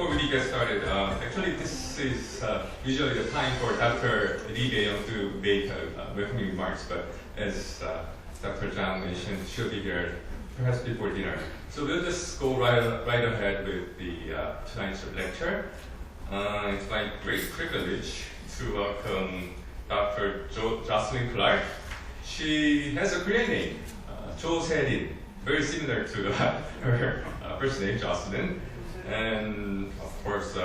before we get started, actually this is usually the time for Dr. Lee Gae-young to make welcoming remarks, but as Dr. Zhang mentioned, she'll be here perhaps before dinner. So we'll just go right ahead with the tonight's lecture. It's my great privilege to welcome Dr. Jocelyn Clark. She has a Korean name, Jocelyn, very similar to her first name, Jocelyn. And of course,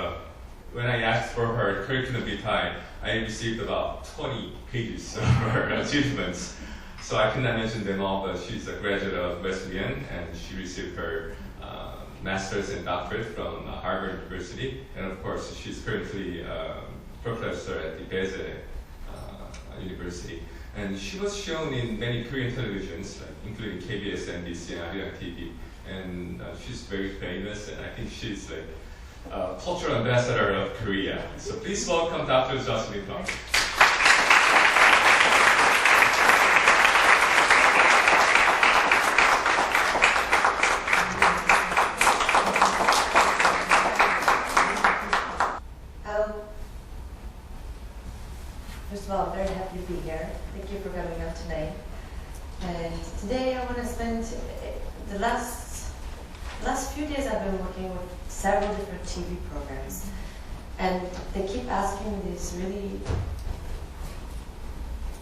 when I asked for her curriculum vitae, I received about 20 pages of her achievements. So I cannot mention them all, but she's a graduate of Wesleyan, and she received her master's and doctorate from Harvard University. And of course, she's currently a professor at the Geze University. And she was shown in many Korean televisions, including KBS, NBC, and Arirang TV. And she's very famous, and I think she's like a cultural ambassador of Korea. So please welcome Dr. Jocelyn Clark. First of all, I'm very happy to be here. Thank you for coming out tonight. And today I want to spend the last few days I've been working with several different TV programs. And they keep asking me these really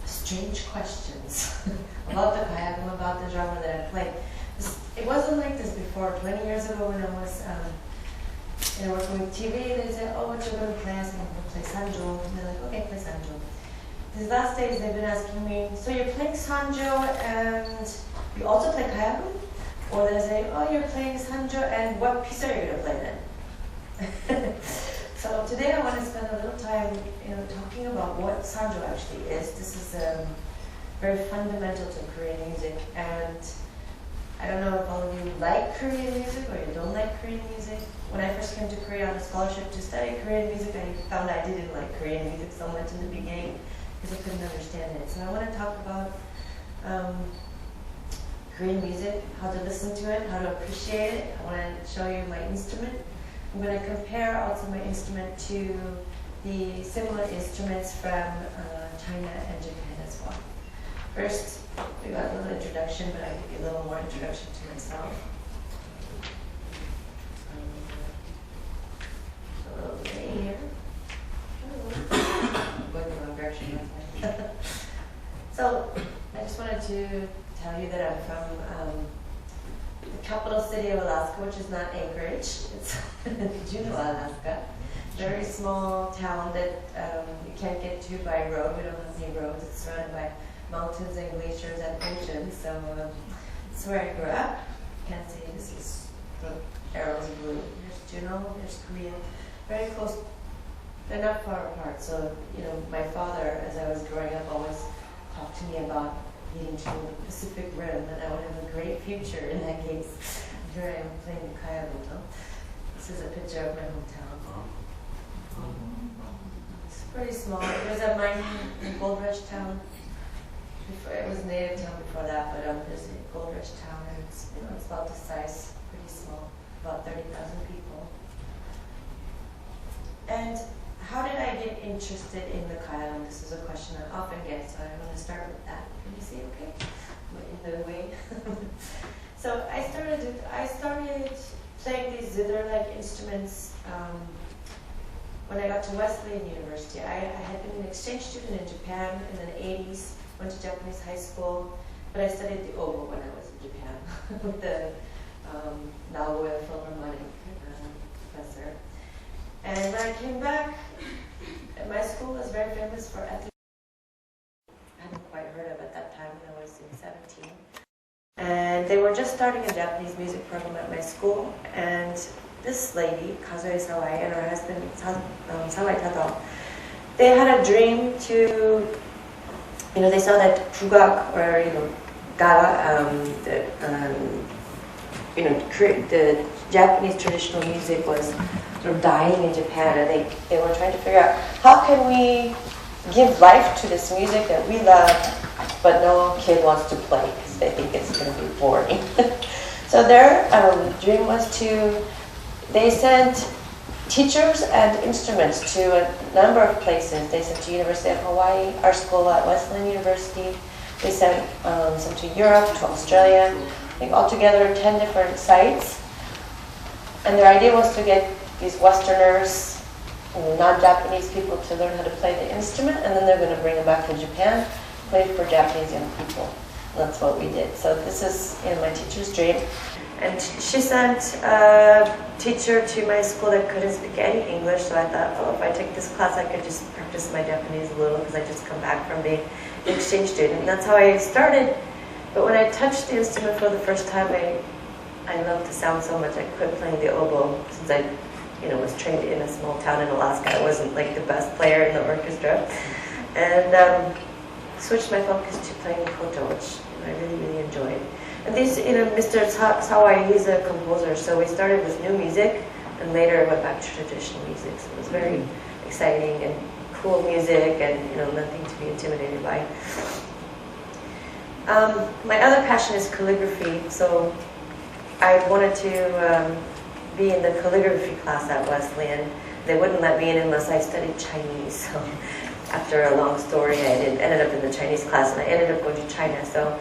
strange questions about the kayagum, about the genre that I play. It wasn't like this before. 20 years ago when I was working with TV, they said, oh, what you're going to play? I said, I'm going to play Sanjo. And they're like, okay, play Sanjo. These last days they've been asking me, so you're playing Sanjo and you also play kayagum? Or they say, oh, you're playing Sanjo and what piece are you going to play then? So today I want to spend a little time talking about what Sanjo actually is. This is very fundamental to Korean music, and I don't know if all of you like Korean music or you don't like Korean music. When I first came to Korea on a scholarship to study Korean music, I found I didn't like Korean music so much in the beginning because I couldn't understand it. So I want to talk about Korean music, how to listen to it, how to appreciate it. I want to show you my instrument. I'm going to compare also my instrument to the similar instruments from China and Japan as well. First, we got a little introduction, but I'll give you a little more introduction to myself. A little bit here. I'm going the wrong direction. So, I just wanted to tell you that I'm from the capital city of Alaska, which is not Anchorage. It's Juneau, Alaska. Very small town that you can't get to by road. We don't have any roads. It's surrounded by mountains and glaciers and oceans. So that's where I grew up. You can't see this is the arrows blue. There's Juneau, there's Korea. Very close. They're not far apart. So my father, as I was growing up, always talked to me about needing to the Pacific Rim, and I would have a great future in that case. Here I am playing the kayagum. This is a picture of my hometown. It's pretty small. There's a mine in Gold Rush Town. It was a native town before that, but there's a Gold Rush Town, and it's about the size, pretty small, about 30,000 people. And how did I get interested in the kayagum? This is a question I often get, so I want to start with that. Can you see okay? In the way. So I started playing these zither-like instruments when I got to Wesleyan University. I had been an exchange student in Japan in the 80s, went to Japanese high school, but I studied the oboe when I was in Japan with the Nagoya Philharmonic professor. And when I came back, my school was very famous for athletics. I hadn't quite heard of at that time when I was 17. And they were just starting a Japanese music program at my school. And this lady, Kazue Sawai, and her husband, Sawai Tato, they had a dream to, they saw that Jugak, or, Gaga, the Japanese traditional music was sort of dying in Japan, and they were trying to figure out how can we give life to this music that we love, but no kid wants to play because they think it's going to be boring. So their dream was they sent teachers and instruments to a number of places. They sent to University of Hawaii, our school at Wesleyan University. They sent some to Europe, to Australia, I think altogether 10 different sites. And their idea was to get these Westerners, non-Japanese people, to learn how to play the instrument, and then they're going to bring them back to Japan, play for Japanese young people. And that's what we did. So this is my teacher's dream. And she sent a teacher to my school that couldn't speak any English, so I thought, oh, if I take this class, I could just practice my Japanese a little, because I just come back from being an exchange student. And that's how I started. But when I touched the instrument for the first time, I loved the sound so much I quit playing the oboe, since I was trained in a small town in Alaska. I wasn't like the best player in the orchestra. And switched my focus to playing koto, which I really, really enjoyed. And these, Mr. Sawai, he's a composer, so we started with new music, and later went back to traditional music. So it was very exciting and cool music, and nothing to be intimidated by. My other passion is calligraphy, so I wanted to be in the calligraphy class at Wesleyan. They wouldn't let me in unless I studied Chinese. So after a long story, I ended up in the Chinese class, and I ended up going to China. So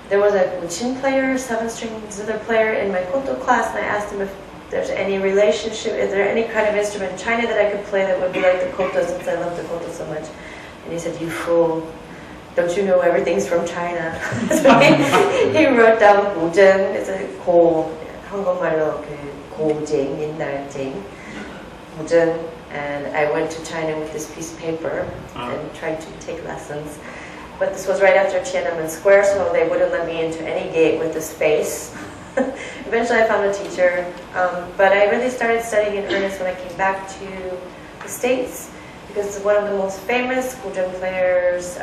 there was a guqin player, 7-string zither player in my koto class, and I asked him if there's any relationship, is there any kind of instrument in China that I could play that would be like the koto, since I love the koto so much. And he said, "You fool, don't you know everything's from China?" So he wrote down guqin. It's a 고, 한국말로 고쟁, 옛날쟁, guqin. And I went to China with this piece of paper and tried to take lessons. But this was right after Tiananmen Square, so they wouldn't let me into any gate with this face. Eventually I found a teacher, but I really started studying in earnest when I came back to the States, because one of the most famous guqin players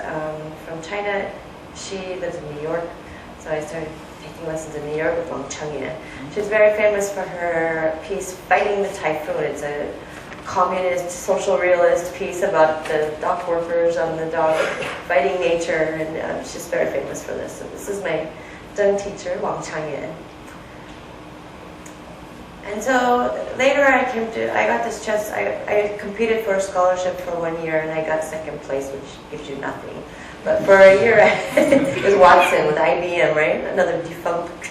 from China, she lives in New York, so I started taking lessons in New York with Wang Chengye. She's very famous for her piece, Fighting the Typhoon. It's a communist, social realist piece about the dock workers on the dock fighting nature, and she's very famous for this. So this is my Zheng teacher, Wang Changye. And so later I got this chance, I competed for a scholarship for 1 year, and I got second place, which gives you nothing. But for a year, it was Watson with IBM, right? Another defunct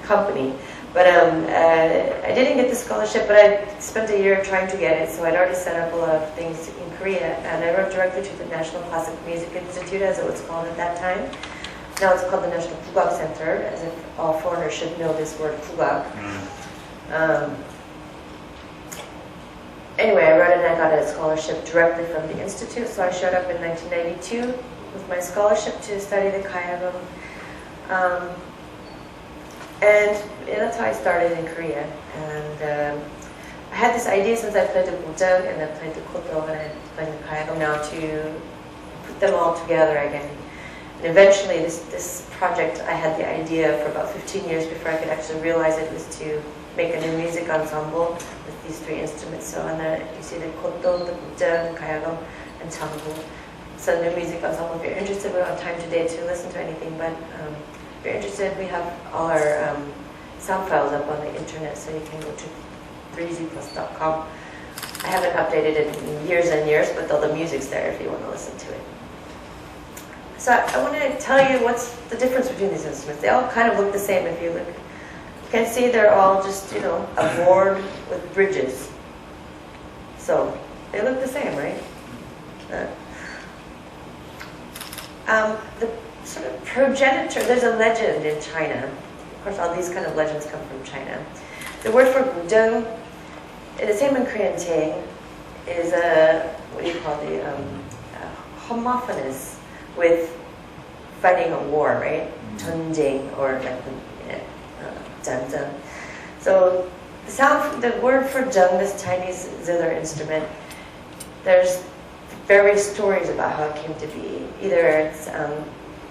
company. But I didn't get the scholarship, but I spent a year trying to get it, so I'd already set up a lot of things in Korea, and I wrote directly to the National Classical Music Institute, as it was called at that time. Now it's called the National Kugak Center, as if all foreigners should know this word, kugak. Anyway, I wrote it, and I got a scholarship directly from the institute, so I showed up in 1992 with my scholarship to study the kayagum. And that's how I started in Korea. And I had this idea, since I played the guqin and I played the koto and I played the kayagum now, to put them all together again. And eventually this project, I had the idea for about 15 years before I could actually realize it, was to make a new music ensemble with these 3 instruments. So on the, you see the koto, the guqin, kayagum, and changu. So new music ensemble. If you're interested, we don't have time today to listen to anything, but if you're interested, we have all our sound files up on the internet, so you can go to 3zplus.com. I haven't updated it in years and years, but all the music's there if you want to listen to it. So I want to tell you what's the difference between these instruments. They all kind of look the same if you look. You can see they're all just, a board with bridges. So they look the same, right? The sort of progenitor, there's a legend in China. Of course, all these kind of legends come from China. The word for guqin, the same in Korean ting, is what do you call the homophonous with fighting a war, right? 전쟁, or like 전쟁. So the word for zheng, this Chinese zither instrument, there's various stories about how it came to be. Either it's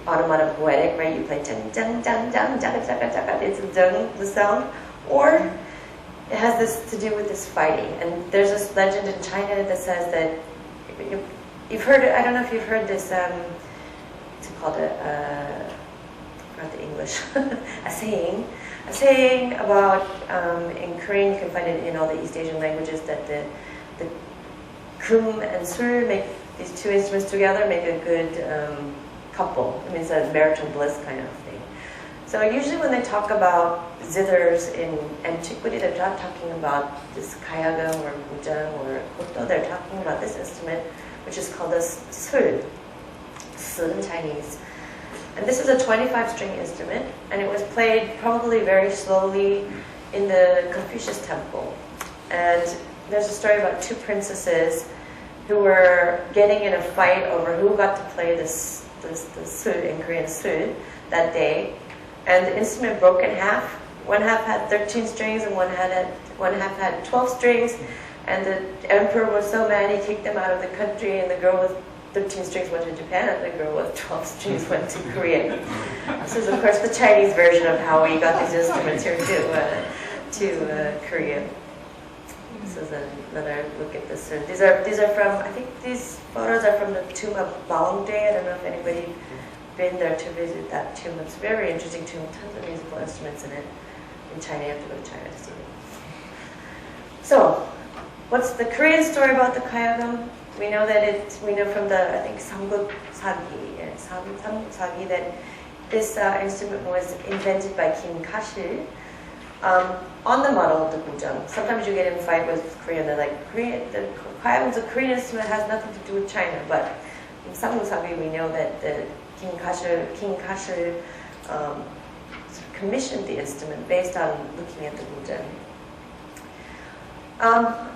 onomatopoetic, right? You play dun dun dun dun dun dun dun. It's the sound, or it has this to do with this fighting. And there's this legend in China that says that you've heard. I don't know if you've heard this. What's it called? I forgot the English. A saying a saying about, in Korean, you can find it in all the East Asian languages, that the kum and sul make, these two instruments together make a good couple. It means a marital bliss kind of thing. So usually when they talk about zithers in antiquity, they're not talking about this kayagam or gujang or koto. They're talking about this instrument, which is called a sul, sul in Chinese. And this is a 25-string instrument, and it was played probably very slowly in the Confucius temple. And there's a story about two princesses who were getting in a fight over who got to play the sul, in Korean sul, that day. And the instrument broke in half. One half had 13 strings and one half had 12 strings. And the emperor was so mad he kicked them out of the country, and the girl with 13 strings went to Japan and the girl with 12 strings went to Korea. This is of course the Chinese version of how we got these instruments here to Korea. This is another look at this. These are from, I think these photos are from the tomb of Baungde. I don't know if anybody been there to visit that tomb. It's a very interesting tomb, tons of musical instruments in it. In China, you have to go to China to see it. So, what's the Korean story about the kayagam? We know from the, I think, Samguk Sagi, that this instrument was invented by Kim Kashil on the model of the gujang. Sometimes you get in a fight with Korean, they're like, the kayagam's a Korean instrument, has nothing to do with China, but in Samguk Sagi we know that the King Kashil commissioned the instrument based on looking at the gujang.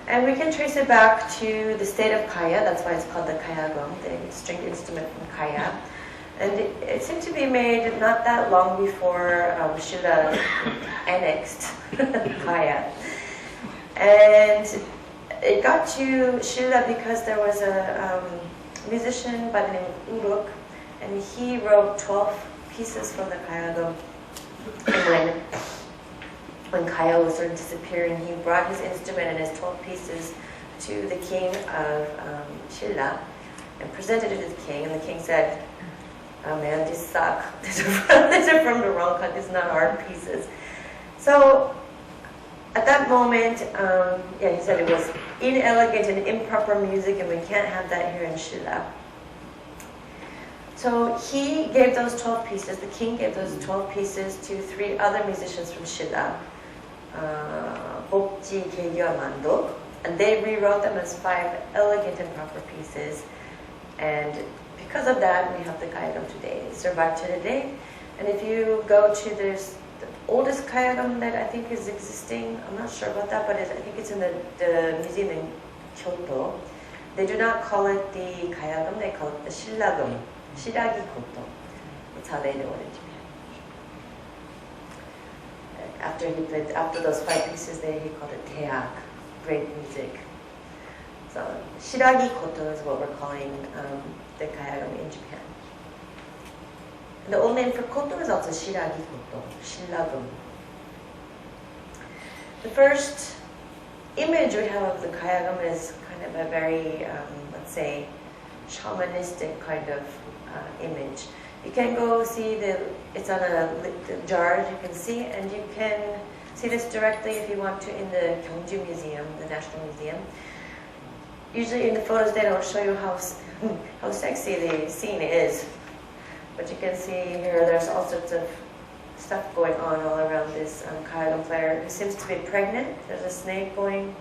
And we can trace it back to the state of Kaya. That's why it's called the kayagam, the stringed instrument from Kaya. And it seemed to be made not that long before Shilla annexed Kaya. And it got to Shilla because there was a musician by the name of Uruk, and he wrote 12 pieces from the kayagam. And when Kaya was sort of disappearing, he brought his instrument and his 12 pieces to the king of Shilla and presented it to the king. And the king said, "Oh man, these suck. These are from the wrong country. These are not our pieces." So at that moment, he said it was inelegant and improper music, and we can't have that here in Shilla. So he gave those 12 pieces, the king gave those 12 pieces to 3 other musicians from Shilla, Bokji, Keigyo, and Mandok, and they rewrote them as 5 elegant and proper pieces. And because of that, we have the kayagam today. They survive to today. And if you go to the oldest kayagam that I think is existing, I'm not sure about that, but I think it's in the museum in Kyoto. They do not call it the kayagam, they call it the shillagam. Shiragi koto. That's how they know it in Japan. After those 5 pieces, he called it teak, great music. So shiragi koto is what we're calling the kayagam in Japan. And the old name for koto is also shiragi koto, shillagam. The first image we have of the kayagam is kind of a very, let's say, shamanistic kind of image. You can go see it's on a jar, as you can see, and you can see this directly if you want to in the Gyeongju Museum, the National Museum. Usually in the photos they don't show you how sexy the scene is, but you can see here there's all sorts of stuff going on all around this kayagam player who seems to be pregnant. There's a snake going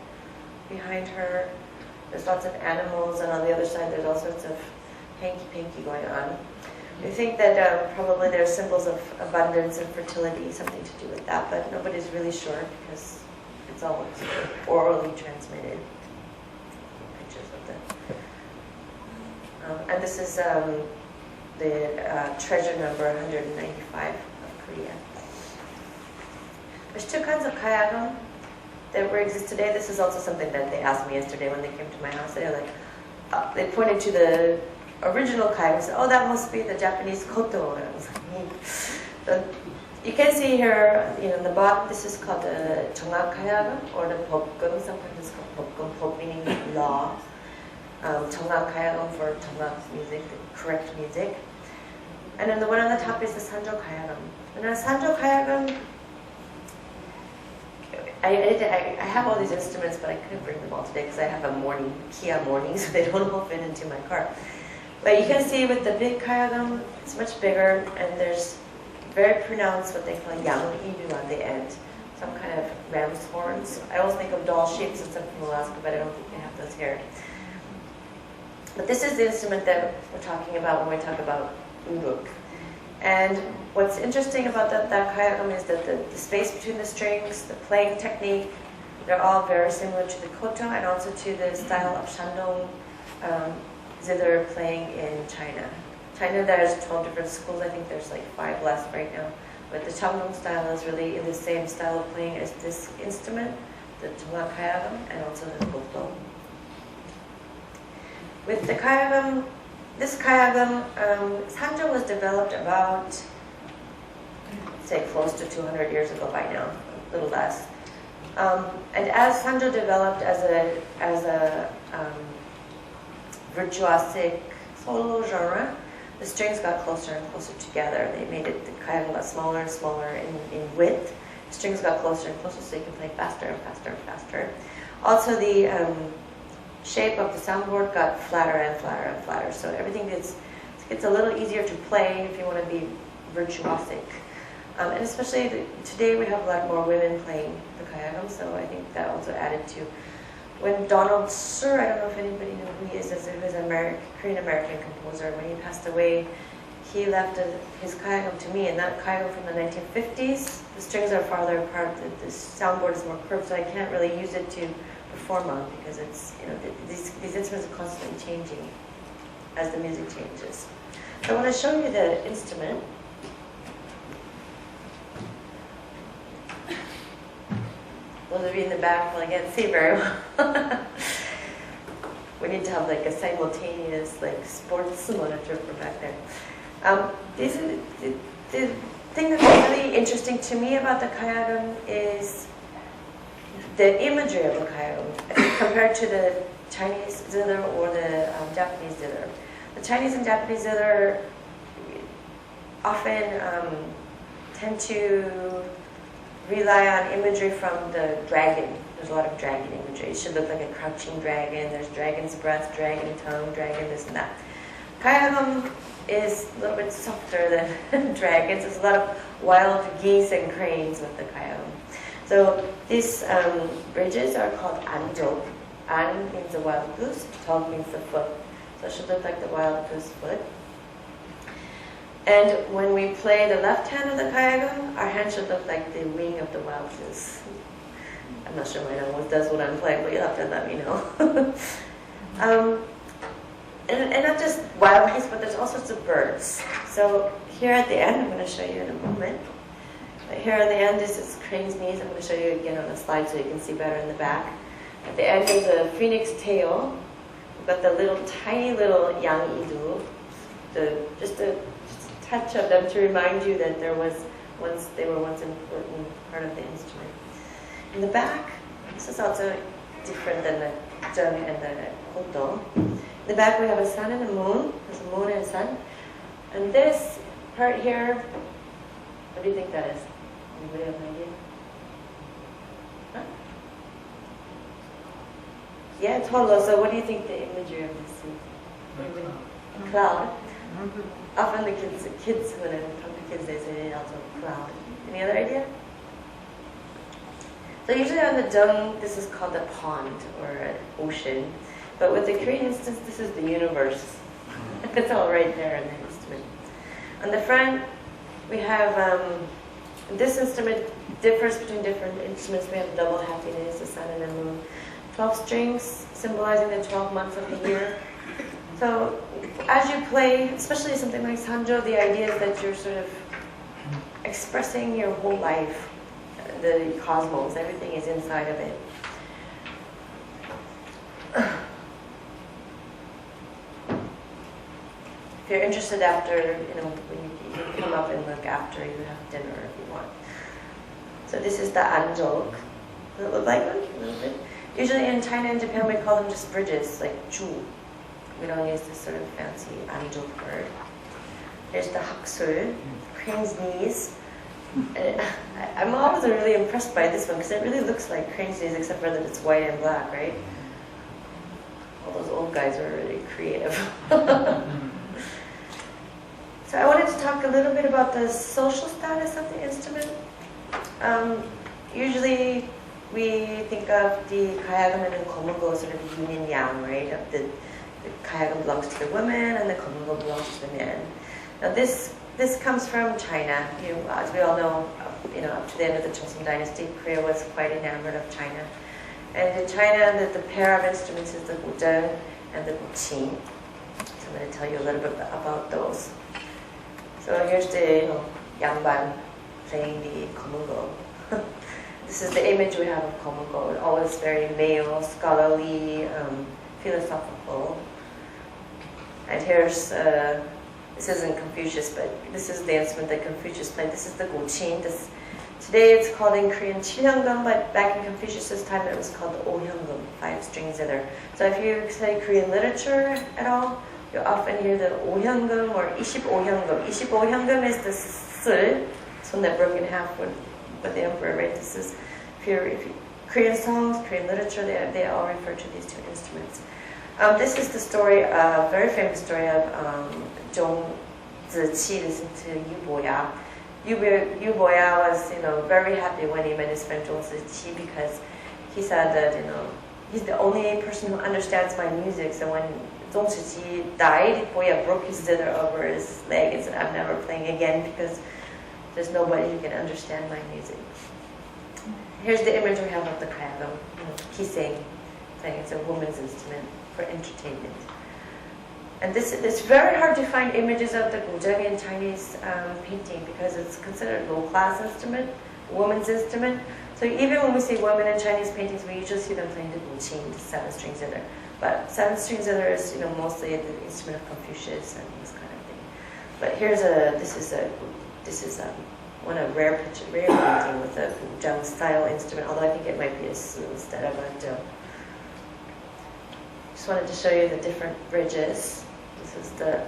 behind her. There's lots of animals, and on the other side there's all sorts of hanky-panky going on. We think that probably there are symbols of abundance and fertility, something to do with that, but nobody's really sure because it's all orally transmitted. Pictures of them. And this is the treasure number 195 of Korea. There's 2 kinds of kayagam that exist today. This is also something that they asked me yesterday when they came to my house. They were like, they pointed to the original kayagam and said, "Oh, that must be the Japanese koto." And I was like, So you can see here, in the bottom, this is called the 정악 kayagam or the bokkum. Sometimes it's called bokkum, bok meaning law. 정악 kayagam for 정악 music, the correct music. And then the one on the top is the sanjo kayagam. And a sanjo kayagam I have all these instruments, but I couldn't bring them all today because I have a Kia morning, so they don't all fit into my car. But you can see with the big kayagam, it's much bigger, and there's very pronounced what they call yang idu on the end, some kind of ram's horns. I always think of doll shapes and stuff from Alaska, but I don't think they have those here. But this is the instrument that we're talking about when we talk about uruk. And what's interesting about that kayagam is that the space between the strings, the playing technique, they're all very similar to the koto and also to the style of Shandong zither playing in China. China, there's 12 different schools. I think there's like 5 left right now. But the Shandong style is really in the same style of playing as this instrument, the Tonga kayagam, and also the koto. With the kayagam, this kayagam, Sanjo was developed about, say, close to 200 years ago by now, a little less. And as Sanjo developed as a virtuosic solo genre, the strings got closer and closer together. They made it, the kayagam got smaller and smaller in width. The strings got closer and closer so you can play faster and faster and faster. Also, the shape of the soundboard got flatter and flatter and flatter, so everything gets a little easier to play if you want to be virtuosic. And especially today we have a lot more women playing the kayagam, so I think that also added to. When Donald Sir, I don't know if anybody knows who he is, who's an Korean-American composer, when he passed away, he left his kayagam to me, and that kayagam from the 1950s, the strings are farther apart, the soundboard is more curved, so I can't really use it to perform on because it's, you know, these instruments are constantly changing as the music changes. So I want to show you the instrument. Those of you in the back probably can't see very well. We need to have like a simultaneous like sports monitor for back there. The thing that's really interesting to me about the kayagam is the imagery of the kayagam compared to the Chinese zither or the Japanese zither. The Chinese and Japanese zither often tend to rely on imagery from the dragon. There's a lot of dragon imagery. It should look like a crouching dragon. There's dragon's breath, dragon tongue, dragon this and that. Kayagam is a little bit softer than dragons. There's a lot of wild geese and cranes with the kayagam. So these bridges are called anjo. An means a wild goose, tog means the foot. So it should look like the wild goose foot. And when we play the left hand of the kayagam, our hand should look like the wing of the wild goose. I'm not sure my nose does what I'm playing, but you'll have to let me know. And not just wild geese, but there's all sorts of birds. So here at the end, I'm going to show you in a moment. But here at the end is this crane's knees. I'm going to show you again on the slide so you can see better in the back. At the end is a phoenix tail. We've got the little tiny little yang idu. Just a touch of them to remind you that they were once an important part of the instrument. In the back, this is also different than the jung and the koto. In the back we have a sun and a moon. There's a moon and a sun. And this part here, what do you think that is? Anybody have an idea? Huh? Yeah, it's hollow. So what do you think the imagery of this is? A cloud. Often the kids, when I talk to kids, they say also cloud. Any other idea? So usually on the dung, this is called a pond or an ocean. But with the Korean instance, this is the universe. It's all right there in the instrument. On the front, we have, this instrument differs between different instruments. We have double happiness, the sun and the moon. 12 strings, symbolizing the 12 months of the year. So as you play, especially something like Sanjo, the idea is that you're sort of expressing your whole life, the cosmos, everything is inside of it. If you're interested after, when you can come up and look after you have dinner if you want. So this is the anjok. Does it look like one? A little bit. Usually in China and Japan we call them just bridges, like chu. We don't use this sort of fancy anjok word. There's the haksul, crane's knees. And I'm always really impressed by this one because it really looks like Korean CDs except for that it's white and black, right? All those old guys are really creative. So I wanted to talk a little bit about the social status of the instrument. Usually we think of the kayagam and the komungo sort of yin and yang, right? The kayagam belongs to the women and the komungo belongs to the men. Now this comes from China. As we all know, up to the end of the Joseon dynasty, Korea was quite enamored of China. And in China, the pair of instruments is the guzheng and the guqin. So I'm going to tell you a little bit about those. So here's the yangban playing the komungo. This is the image we have of komungo. Always very male, scholarly, philosophical. And here's, this isn't Confucius, but this is the instrument that Confucius played. This is the guqin. Today it's called in Korean 칠현금, but back in Confucius's time it was called the 오현금, 5-string zither. So if you study Korean literature at all, you often hear the 오현금 or 25현금. 25현금 is the sul, one that broke in half with the emperor, right? This is, if you Korean songs, Korean literature, they all refer to these two instruments. This is the story, a very famous story of Zhong Ziqi, listen to Yu Boya. Yu Boya was, very happy when he met his friend Zhong Ziqi because he said that, he's the only person who understands my music. So when Zhong Ziqi died, Boya broke his zither over his leg and said, I'm never playing again because there's nobody who can understand my music. Here's the image we have of the kayagam, kiseng, playing. It's a woman's instrument for entertainment. And it's very hard to find images of the guzheng in Chinese painting because it's considered a low-class instrument, a woman's instrument. So even when we see women in Chinese paintings, we usually see them playing the guqin, the 7-string zither. But 7-string zither is, mostly the instrument of Confucius and this kind of thing. But this is one of rare painting with a guzheng style instrument. Although I think it might be a su instead of a do. Just wanted to show you the different bridges. This is the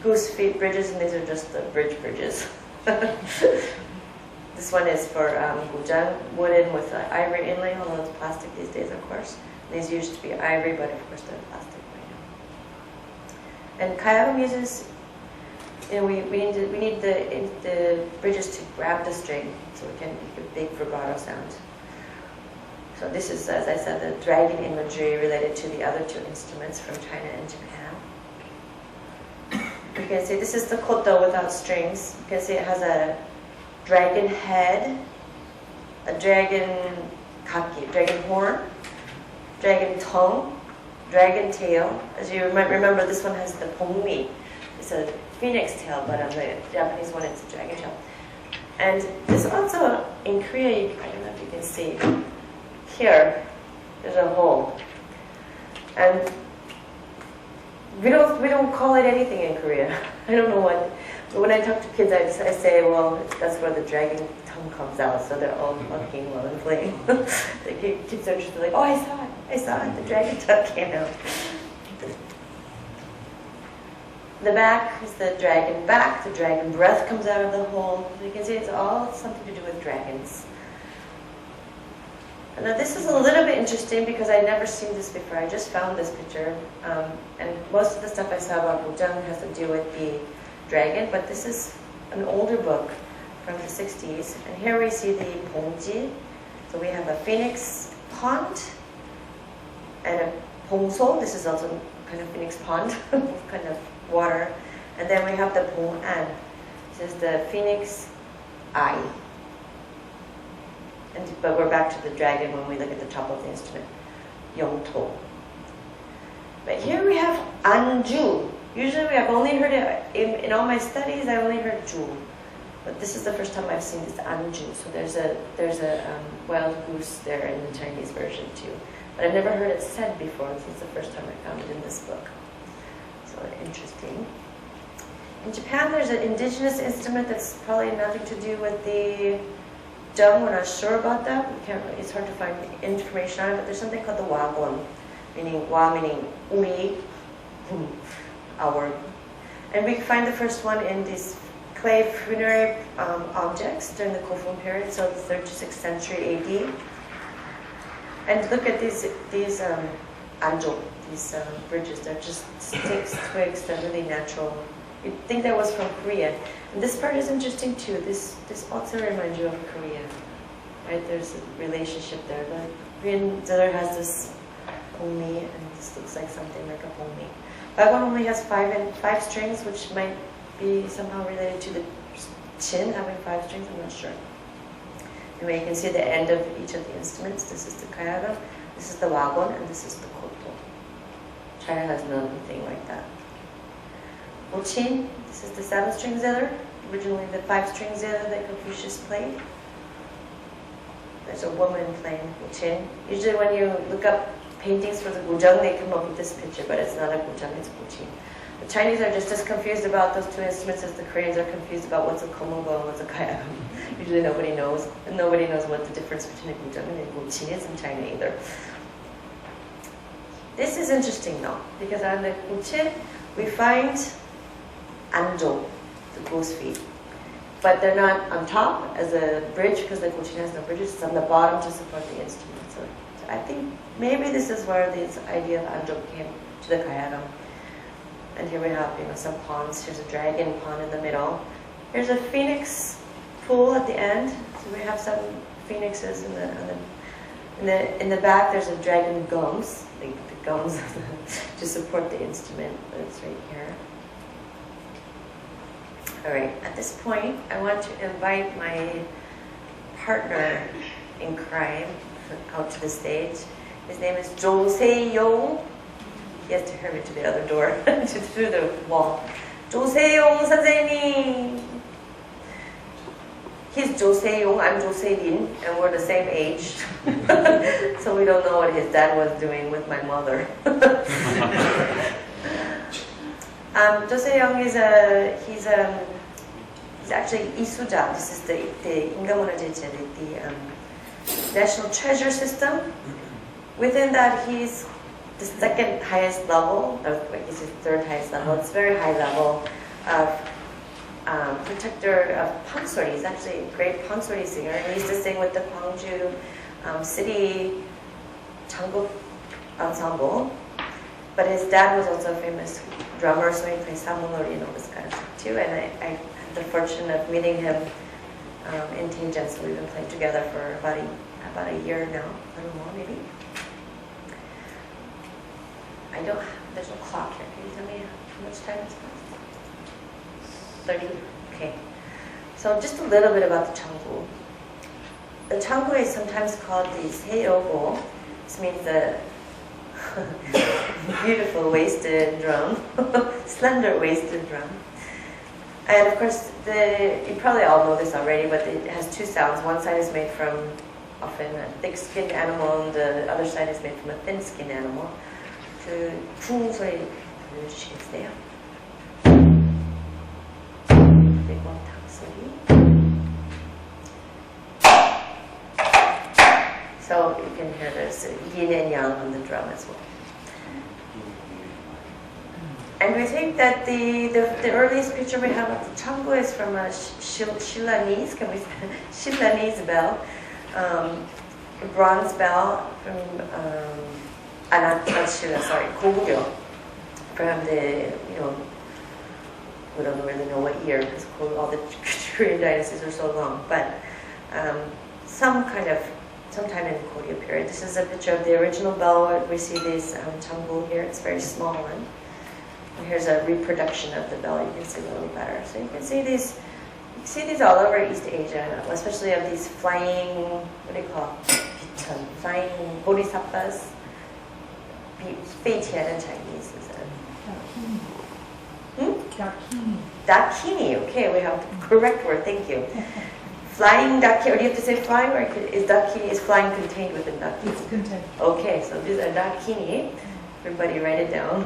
goose feet bridges, and these are just the bridges. This one is for guzheng, wooden with ivory inlay, although it's plastic these days, of course. These used to be ivory, but of course they're plastic right now. And kayagam uses, we need the bridges to grab the string, so we can make a big vibrato sound. So this is, as I said, the dragon imagery related to the other two instruments from China and Japan. You can see this is the koto without strings. You can see it has a dragon head, a dragon kaki, dragon horn, dragon tongue, dragon tail. As you might remember, this one has the pongmi. It's a phoenix tail, but on the Japanese one, it's a dragon tail. And this also, in Korea, I don't know if you can see, here, there's a hole. And we don't call it anything in Korea. I don't know what. But when I talk to kids, I say, well, that's where the dragon tongue comes out. So they're all looking while I'm playing. The kids are just like, oh, I saw it. The dragon tongue came out. The back is the dragon back. The dragon breath comes out of the hole. So you can see it's all something to do with dragons. Now this is a little bit interesting because I'd never seen this before. I just found this picture, and most of the stuff I saw about guzheng has to do with the dragon, but this is an older book from the 60s. And here we see the 봉지. So we have a phoenix pond and a 봉소. This is also kind of phoenix pond, kind of water. And then we have the 봉안. This is the phoenix eye. But we're back to the dragon when we look at the top of the instrument, Yongto. But here we have Anju. Usually I've only heard it, in all my studies, I only heard Ju. But this is the first time I've seen this Anju. So there's a wild goose there in the Chinese version too. But I've never heard it said before. This is the first time I found it in this book. So interesting. In Japan, there's an indigenous instrument that's probably nothing to do with the guzheng. We're not sure about that. It's hard to find information on it, but there's something called the wagon, meaning wa meaning uri, our. And we find the first one in this play funerary objects during the Kofun period, so the 3rd to 6th century AD. And look at these anjo, these bridges. They're just sticks, twigs. They're really natural. You'd think that was from Korea. And this part is interesting too. This also reminds you of Korea, right? There's a relationship there. The Korean zither has this pongmi, and this looks like something like a pongmi. That one only has five strings, which might be somehow related to the chin having 5 strings. I'm not sure. Anyway, you can see the end of each of the instruments. This is the kayaga, this is the wagon, and this is the koto. China has nothing like that. Ochin, this is the 7-string zither, originally the 5-string zither that Confucius played. There's a woman playing ochin. Usually when you look up paintings for the gujang, they come up with this picture, but it's not a gujang, it's ochin. The Chinese are just as confused about those 2 instruments as the Koreans are confused about what's a komogo and what's a kayagam. Usually nobody knows, and nobody knows what the difference between a gujang and a gujin is in China either. This is interesting though, because on the gujin we find anjo, the goose feet. But they're not on top as a bridge because the gujin has no bridges, it's on the bottom to support the instrument. So I think maybe this is where this idea of anjo came to the kayagam. And here we have, some ponds. Here's a dragon pond in the middle. Here's a phoenix pool at the end. So we have some phoenixes in the back. There's a dragon gums, the gums to support the instrument. But it's right here. All right. At this point, I want to invite my partner in crime out to the stage. His name is Jocelyn. He has to hurry to the other door, through the wall. 조세용 선생님. He's Jocelyn, I'm Jocelyn, and we're the same age. So we don't know what his dad was doing with my mother. Jocelyn he's actually Isuja. This is the 인간문화재체, the National Treasure System. Within that, he's the 2nd highest level, or is his 3rd highest level. It's very high level of protector of pansori. He's actually a great pansori singer. He used to sing with the Gwangju City Changguk Ensemble. But his dad was also a famous drummer, so he played samunori and all this kind of stuff too. And I had the fortune of meeting him in Tianjin, so we've been playing together for about a year now, a little more maybe. There's no clock here. Can you tell me how much time it's passed? 30? Okay. So just a little bit about the changu. The changu is sometimes called the seyogo. This means the beautiful waisted drum, slender waisted drum. And of course, you probably all know this already, but it has 2 sounds. One side is made from often a thick-skinned animal, and the other side is made from a thin-skinned animal. 그 쿵 소리 들려주시겠어요? 그리고 탁 소리. So you can hear there's yin and yang on the drum as well. And we think that the earliest picture we have of the changu is from a Shillanese, Shillanese bell, a bronze bell from not Shilla, sorry, Kogyo, from the, we don't really know what year because all the Korean dynasties are so long, but sometime in the Korea period. This is a picture of the original bell. We see this changu here. It's a very small one. And here's a reproduction of the bell. You can see a little better. So you can see these. You see these all over East Asia, especially of these flying. What do you call it? Flying bodhisattvas. 飞天 in Chinese is it? Dakini. Dakini. Okay, we have the correct word. Thank you. Flying dakini. Or do you have to say flying, or is dakini flying contained within dakini? It's contained. Okay, so these are dakini. Everybody write it down.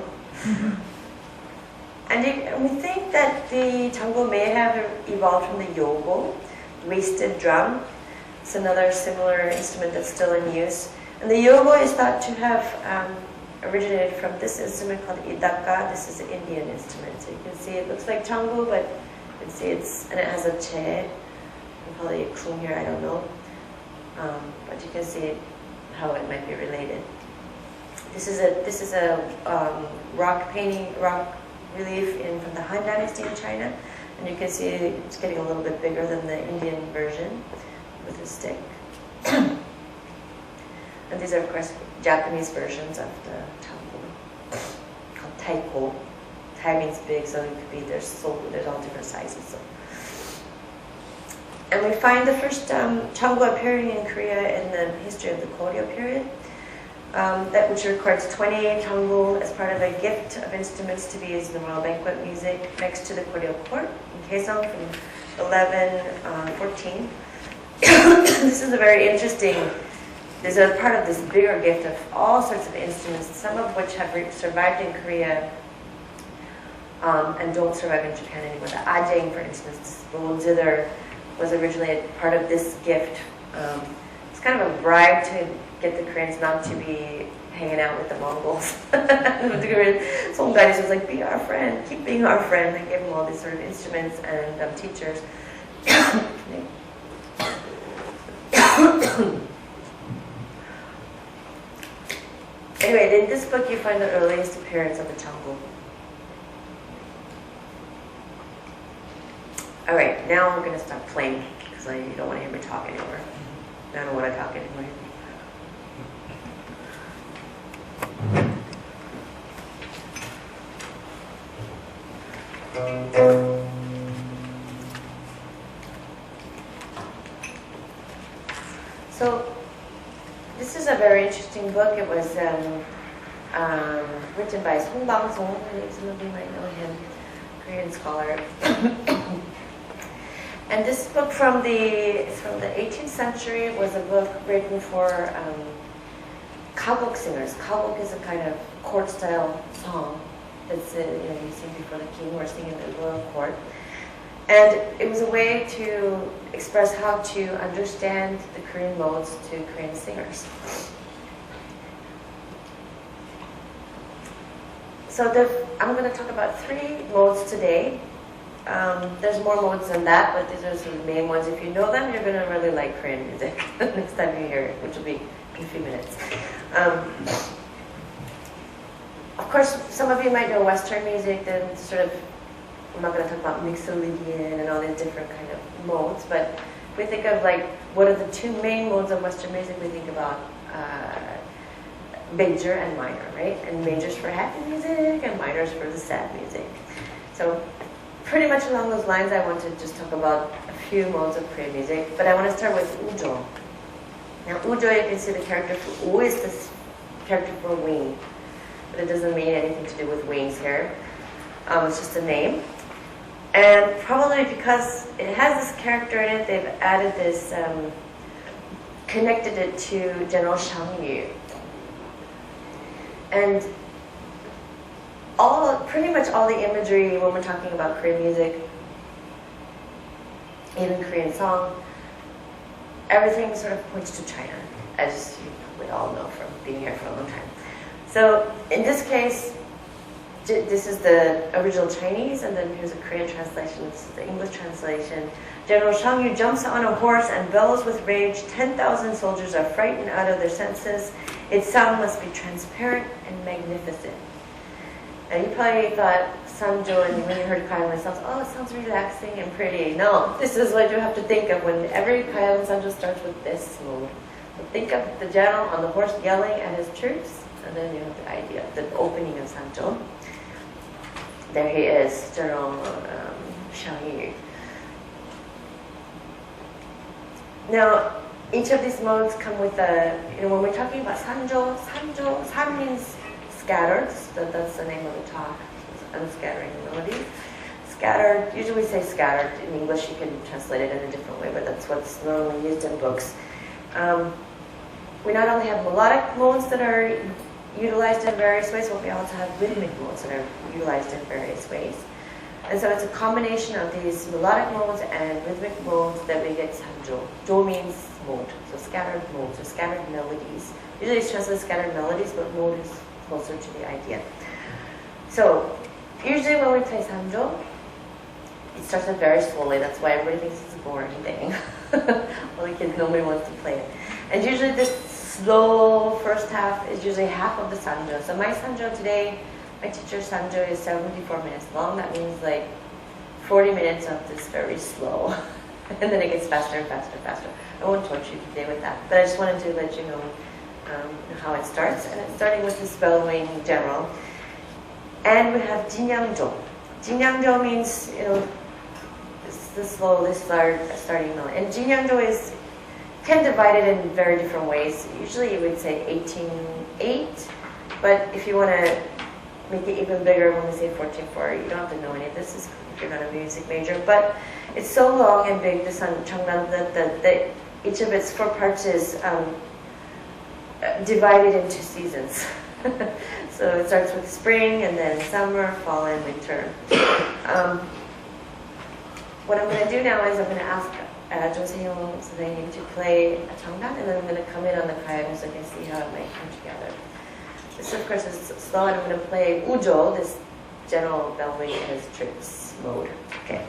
And we think that the changu may have evolved from the yogo, waisted drum. It's another similar instrument that's still in use. And the yogo is thought to have originated from this instrument called idaka. This is an Indian instrument. So you can see it looks like changu, but You can see and it has a che, probably a kung here, I don't know. But you can see how it might be related. This is a rock painting, rock relief from the Han Dynasty in China, and you can see it's getting a little bit bigger than the Indian version with a stick. And these are, of course, Japanese versions of the tango, called taiko. Tai means big, so it could be there's all different sizes. So. And we find the first tango appearing in Korea in the history of the Koryo period, which records 28 tango as part of a gift of instruments to be used in the royal banquet music next to the Koryo court in Kaesong from 1114. This is a very interesting. There's a part of this bigger gift of all sorts of instruments, some of which have survived in Korea and don't survive in Japan anymore. The ajeng, for instance, the wonzither, was originally a part of this gift. It's kind of a bribe to get the Koreans not to be hanging out with the Mongols. Songdaris was like, be our friend, keep being our friend. They gave them all these sort of instruments and teachers. Anyway, in this book you find the earliest appearance of the tango. Alright, now we're going to stop playing because you don't want to hear me talk anymore. I don't want to talk anymore. So, this is a very interesting book. It was written by Song Bang-song. Some of you might know him, Korean scholar. And this book from the 18th century was a book written for kabok singers. Kabok is a kind of court-style song that's you sing before the king or sing in the royal court. And it was a way to express how to understand the Korean modes to Korean singers. So I'm going to talk about 3 modes today. There's more modes than that, but these are sort of the main ones. If you know them, you're going to really like Korean music next time you hear it, which will be in a few minutes. Of course, some of you might know Western music, then sort of, I'm not going to talk about Mixolydian and all these different kind of modes, but if we think of like, what are the 2 main modes of Western music, we think about major and minor, right? And majors for happy music and minors for the sad music. So pretty much along those lines, I want to just talk about a few modes of Korean music, but I want to start with ujo. Now ujo, you can see the character for u is this character for wing, but it doesn't mean anything to do with wings here. It's just a name. And probably because it has this character in it, they've added this, connected it to General Shang Yu. And pretty much all the imagery when we're talking about Korean music, even Korean song, everything sort of points to China, as you probably all know from being here for a long time. So in this case, this is the original Chinese, and then here's a Korean translation. This is the English translation. General Shang Yu jumps on a horse and bellows with rage. 10,000 soldiers are frightened out of their senses. Its sound must be transparent and magnificent. And you probably thought Sanjo, and when you heard Kyle and sounds, oh, it sounds relaxing and pretty. No, this is what you have to think of when every Kyle and Sanjo starts with this mode. So think of the general on the horse yelling at his troops, and then you have the idea, the opening of Sanjo. There he is, General Shang Yu. Now, each of these modes come with when we're talking about Sanjo, San means scattered, so that's the name of the talk, Unscattering Melodies. Scattered, usually we say scattered. In English you can translate it in a different way, but that's what's normally used in books. We not only have melodic modes that are utilized in various ways, but we also have rhythmic modes that are utilized in various ways. And so it's a combination of these melodic modes and rhythmic modes that we get sanjo. Jo means mode, so scattered modes, or scattered melodies. Usually it's translated scattered melodies, but mode is closer to the idea. So usually when we play sanjo, it starts out very slowly. That's why everybody thinks it's a boring thing. Well, the kids, nobody wants to play it. And usually this slow first half is usually half of the sanjo. So my sanjo today, my teacher's sanjo is 74 minutes long. That means like 40 minutes of this very slow. And then it gets faster and faster and faster. I won't torture you today with that. But I just wanted to let you know how it starts. And it's starting with this bellowing general. And we have jinnyangjo. Jinnyangjo means, the slow, this starting note. And jinnyangjo is can divide it in very different ways. Usually you would say 18/8, but if you want to make it even bigger when we say 14/4, you don't have to know any of this if you're not a music major. But it's so long and big, the Changnan, that each of its 4 parts is divided into seasons. So it starts with spring, and then summer, fall, and winter. What I'm going to do now is I'm going to ask Jocelyn to play a Changnan, and then I'm going to come in on the kayang so I can see how it might come together. This, of course, is slow, and I'm going to play ujo, this general bellowing as trips mode. Okay.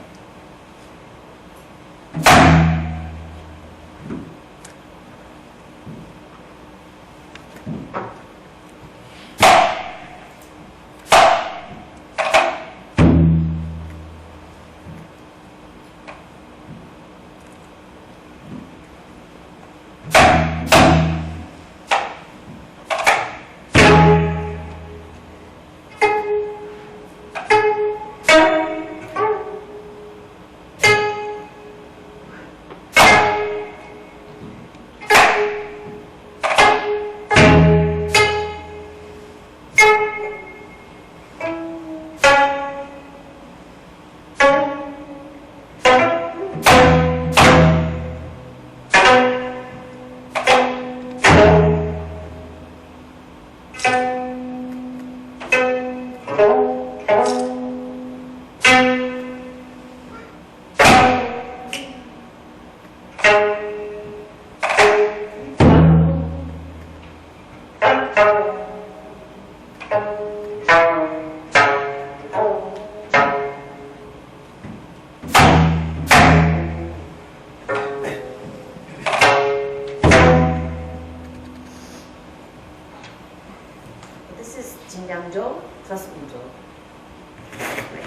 jinnyangjo plus ujo.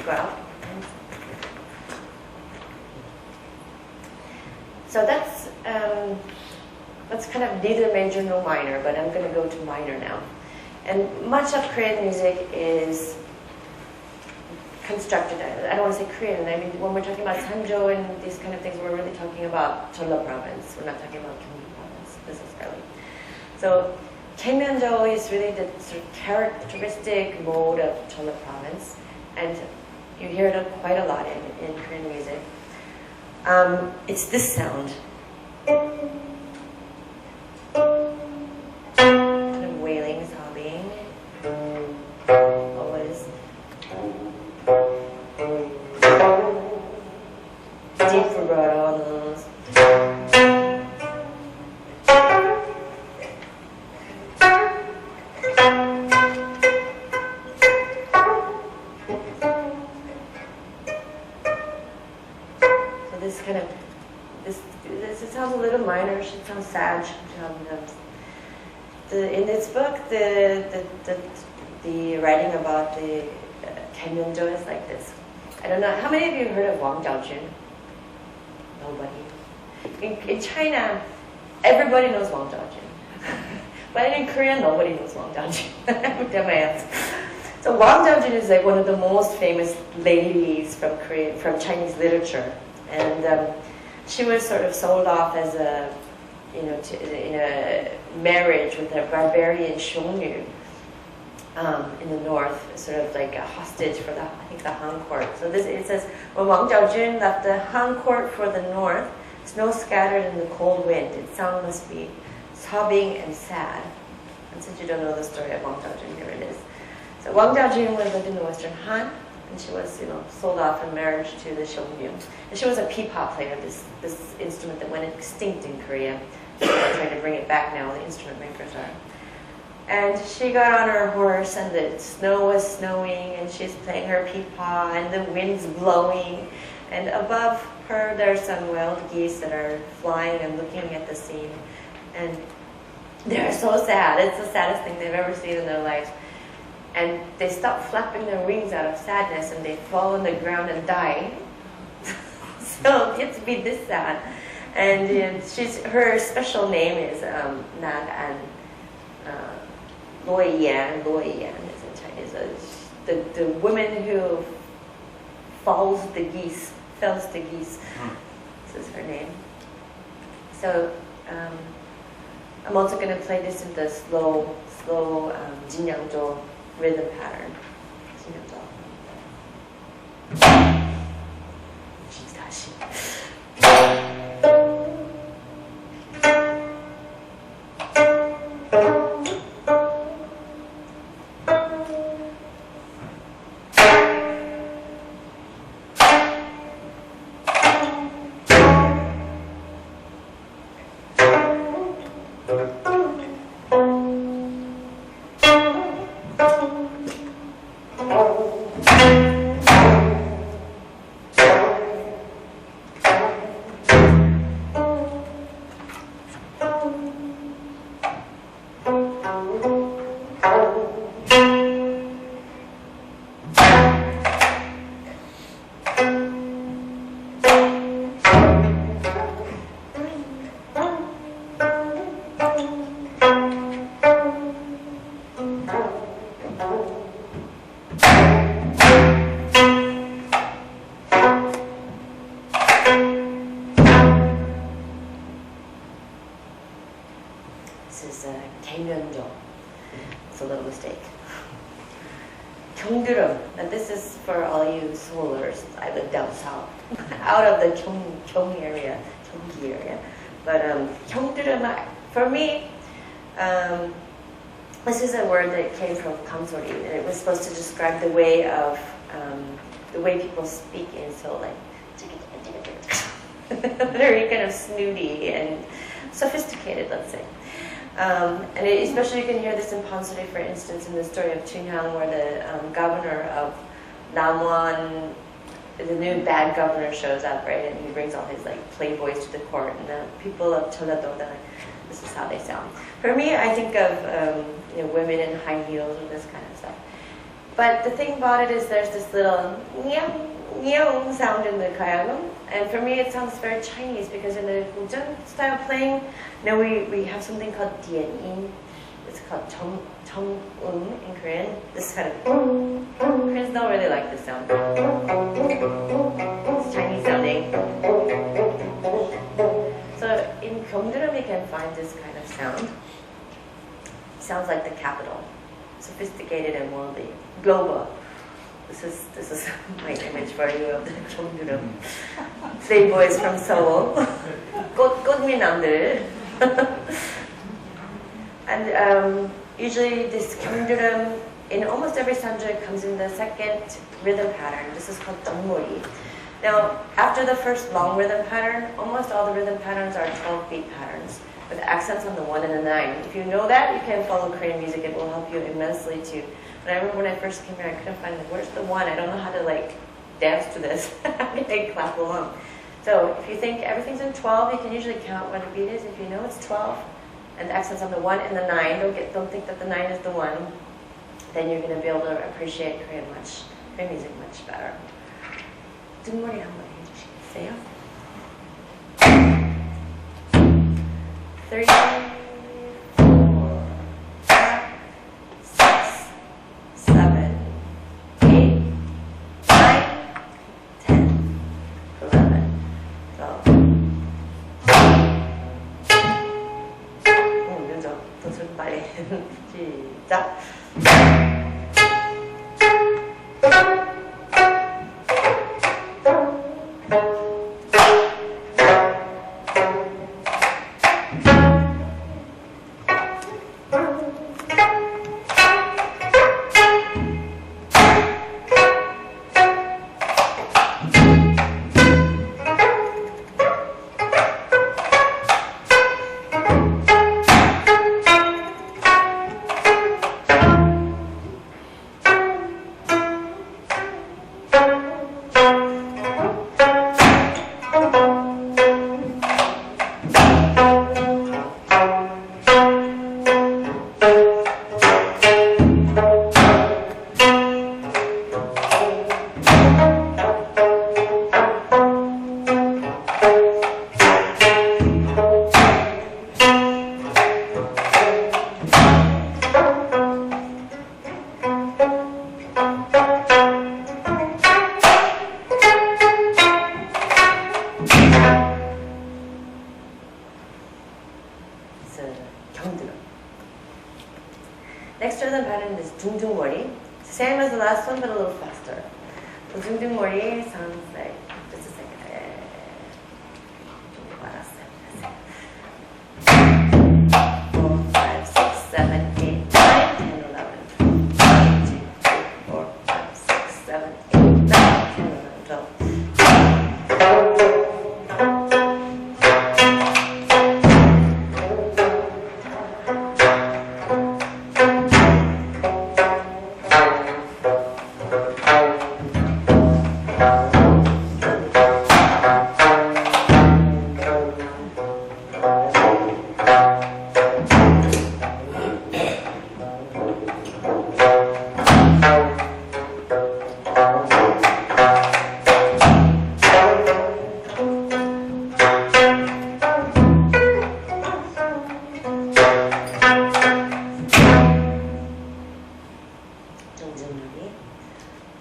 Go out. So that's kind of neither major nor minor, but I'm going to go to minor now. And much of Korean music is constructed, I don't want to say Korean, I mean when we're talking about sanjo and these kind of things, we're really talking about Jeolla province. We're not talking about Gyeonggi province necessarily. So Gaemyeonjo is really the sort of characteristic mode of Jeolla province, and you hear it quite a lot in Korean music. It's this sound. Kind of wailing, sobbing. Always. Deep vibrato on those. So this kind of, it sounds a little minor, it should sound sad. In this book, the writing about the Gaemyeonjo is like this. I don't know, how many of you have heard of Wang Zhaojun? Nobody. In China, everybody knows Wang Zhaojun. But in Korea, nobody knows Wang Zhaojun. Look at my hands. So Wang Zhaojun is like one of the most famous ladies from Chinese literature. And she was sort of sold off as in a marriage with a barbarian Xiongnu in the north, sort of like a hostage for the Han court. So it says, when Wang Zhaojun left the Han court for the north, snow scattered in the cold wind, its sound must be sobbing and sad. And since you don't know the story of Wang Zhaojun, here it is. So Wang Zhaojun lived in the Western Han, and she was, sold off in marriage to the Xiongnu. And she was a pipa player, this instrument that went extinct in Korea. So they're trying to bring it back now, the instrument makers are. And she got on her horse, and the snow was snowing, and she's playing her pipa, and the wind's blowing, And above her, there's some wild geese that are flying and looking at the scene. And they're so sad. It's the saddest thing they've ever seen in their lives. And they stop flapping their wings out of sadness and they fall on the ground and die. So it gets to be this sad. And her special name is Nag and Loi Yan. Loi Yan is in Chinese. The woman who fells the geese. This is her name. So I'm also going to play this in the slow Jinyangzhou rhythm pattern. Jinyangzhou. This is 경련조. It's a little mistake. 경드름. And this is for all you Seoulers. I live down south, out of the Gyeong area, Gyeonggi area. But 경드름, for me, this is a word that came from Kamsori, and it was supposed to describe the way of the way people speak in Seoul, like very kind of snooty and sophisticated, let's say. And especially you can hear this in Pansori, for instance, in the story of Chunhyang, where the governor of Namwon, the new bad governor, shows up, right, and he brings all his like playboys to the court, and the people of Jeollado, this is how they sound. For me, I think of women in high heels or this kind of stuff. But the thing about it is there's this little nyang sound in the kayagum, and for me it sounds very Chinese, because in the Guzheng style playing, we have something called dian-in. It's called chong in Korean. This kind of Koreans don't really like this sound. It's Chinese sounding. So in Gyeongdeuram you can find this kind of sound. It sounds like the capital, sophisticated and worldly, global. This is my image for you of the Gyeongdeuram playboys from Seoul. 꽃미남들. And usually this Gyeongdeuram, in almost every sanju, comes in the second rhythm pattern. This is called Dongmori. Now, after the first long rhythm pattern, almost all the rhythm patterns are 12-beat patterns, with accents on the 1 and the 9. If you know that, you can follow Korean music. It will help you immensely too. But I remember when I first came here, I couldn't find where's the 1? I don't know how to like dance to this. I can clap along. So if you think everything's in 12, you can usually count what a beat is. If you know it's 12, and the accents on the 1 and the 9, don't think that the 9 is the 1. Then you're going to be able to appreciate Korean music much better. 등머리 한번 해주시겠어요? 3, 4, 5, 6, 7, 8, 9, 10, 11, 12. 늦어. 더 좀 빨리. 시작. Next rhythm pattern is 둥둥머리. Same as the last one, but a little faster. So 둥둥머리 sounds like, just a second. 4, 5, 6, 7, 8, 9, 10, 11. 1, 2, 3, 4, 5, 6, 7, 8, 9, 10, 11, 12.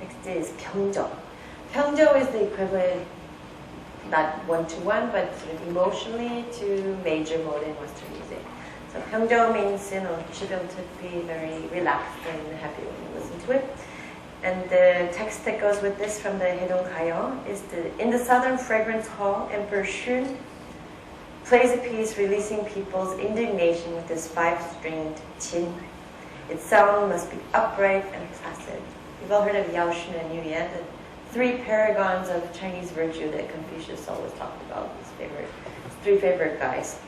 Next is 평조. 평조 is the equivalent, not one-to-one, but sort of emotionally to major mode in Western music. So 평조 means, you should be able to be very relaxed and happy when you listen to it. And the text that goes with this from the Haedong Gayo is in the Southern Fragrance Hall, Emperor Shun plays a piece releasing people's indignation with his 5-stringed chin. Its sound must be upright and placid. You've all heard of Jocelyn and Yuya, the 3 paragons of Chinese virtue that Confucius always talked about, his 3 favorite guys.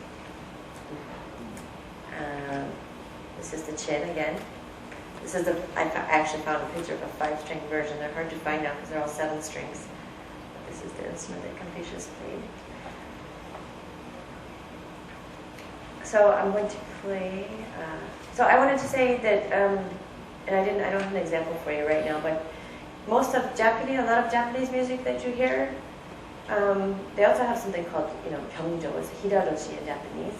This is the chin again. This is I actually found a picture of a 5-string version. They're hard to find now because they're all 7 strings. But this is the instrument that Confucius played. So I'm going to play. So I wanted to say that, and I don't have an example for you right now, but a lot of Japanese music that you hear, they also have something called, 경조, it's hiraroshi in Japanese.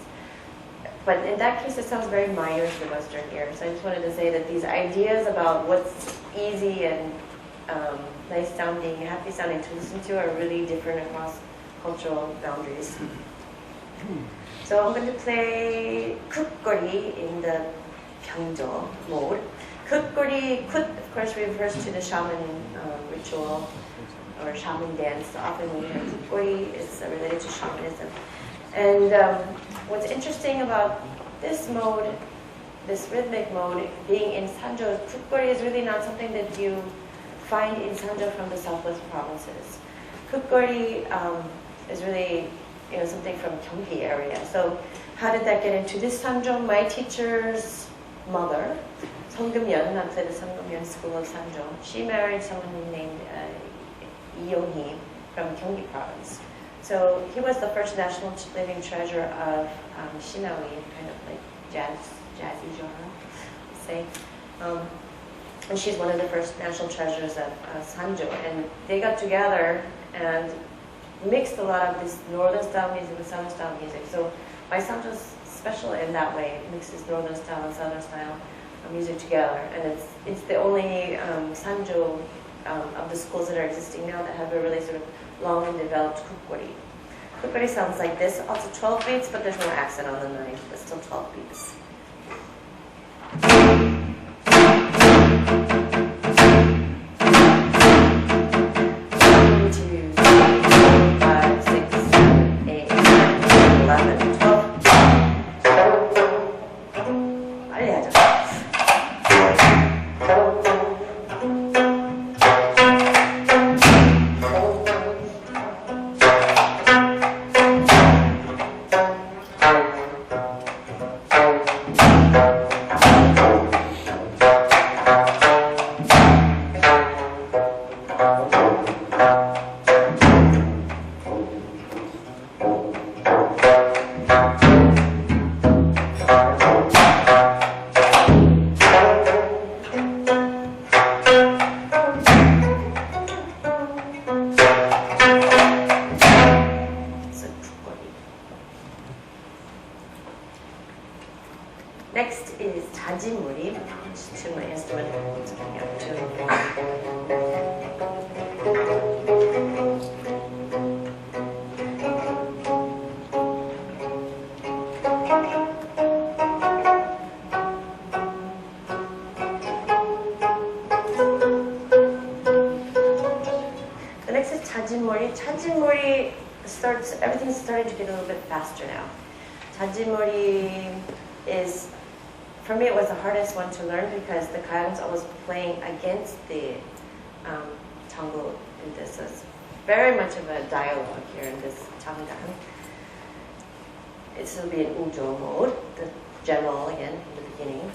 But in that case, it sounds very minor to the Western ear. So I just wanted to say that these ideas about what's easy and nice sounding, happy sounding to listen to are really different across cultural boundaries. So I'm going to play 굿거리 in the 평조 mode. 굿거리, 굿, of course, refers to the shaman ritual or shaman dance. So often when we hear 굿거리, it's related to shamanism. And what's interesting about this mode, this rhythmic mode, being in Sanjo, 굿거리 is really not something that you find in Sanjo from the southwest provinces. 굿거리 is really something from Gyeonggi area. So how did that get into this Sanjo? My teacher's mother, Seonggeumyeon, I played the Seonggeumyeon School of Sanjo. She married someone named Lee Yong-hee from Gyeonggi province. So he was the first national living treasure of Shinawi, kind of like jazzy genre, say. And she's one of the first national treasures of Sanjo. And they got together and mixed a lot of this northern style music with southern style music. So my Sanjo is special in that way. It mixes northern style and southern style music together. And it's the only Sanjo of the schools that are existing now that have a really sort of long and developed 굿거리. 굿거리 sounds like this, also 12 beats, but there's no accent on the 9, but still 12 beats. 1, Chajimori starts, everything's starting to get a little bit faster now. Chajimori is, for me it was the hardest one to learn because the Kayan's always playing against the Tango in this. So it's very much of a dialogue here in this Changdan. It will be in Ujo mode, the general again in the beginning.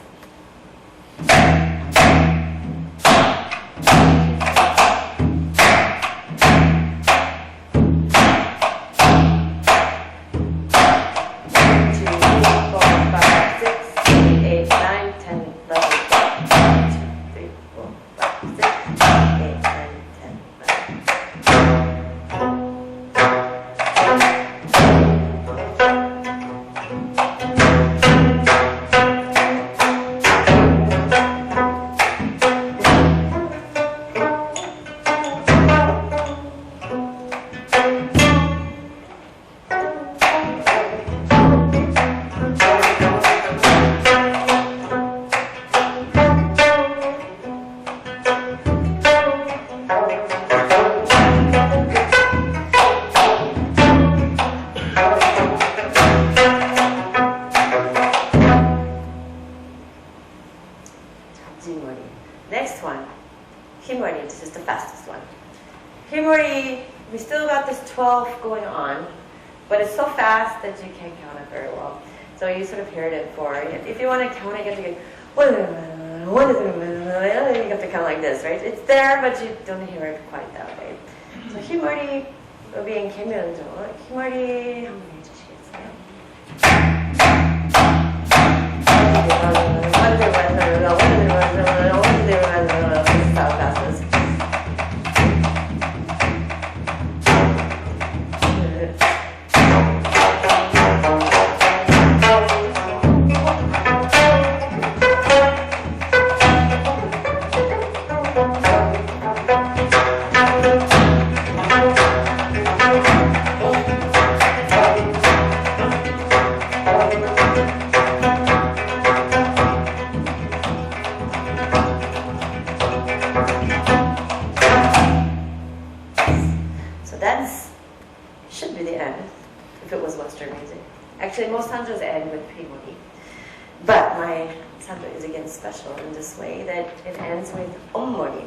Next one, Himori. This is the fastest one. Himori, we still got this 12 going on, but it's so fast that you can't count it very well. So you sort of hear it in 4. If you want to count it, you have to get, you have to count like this, right? It's there, but you don't hear it quite that way. So Himori will be in Kemyeonjo. Himori, how many 해주시겠어요? Should be the end, if it was Western music. Actually, most sanjos end with Pimori. But my sanjo is again special in this way that it ends with Ommori.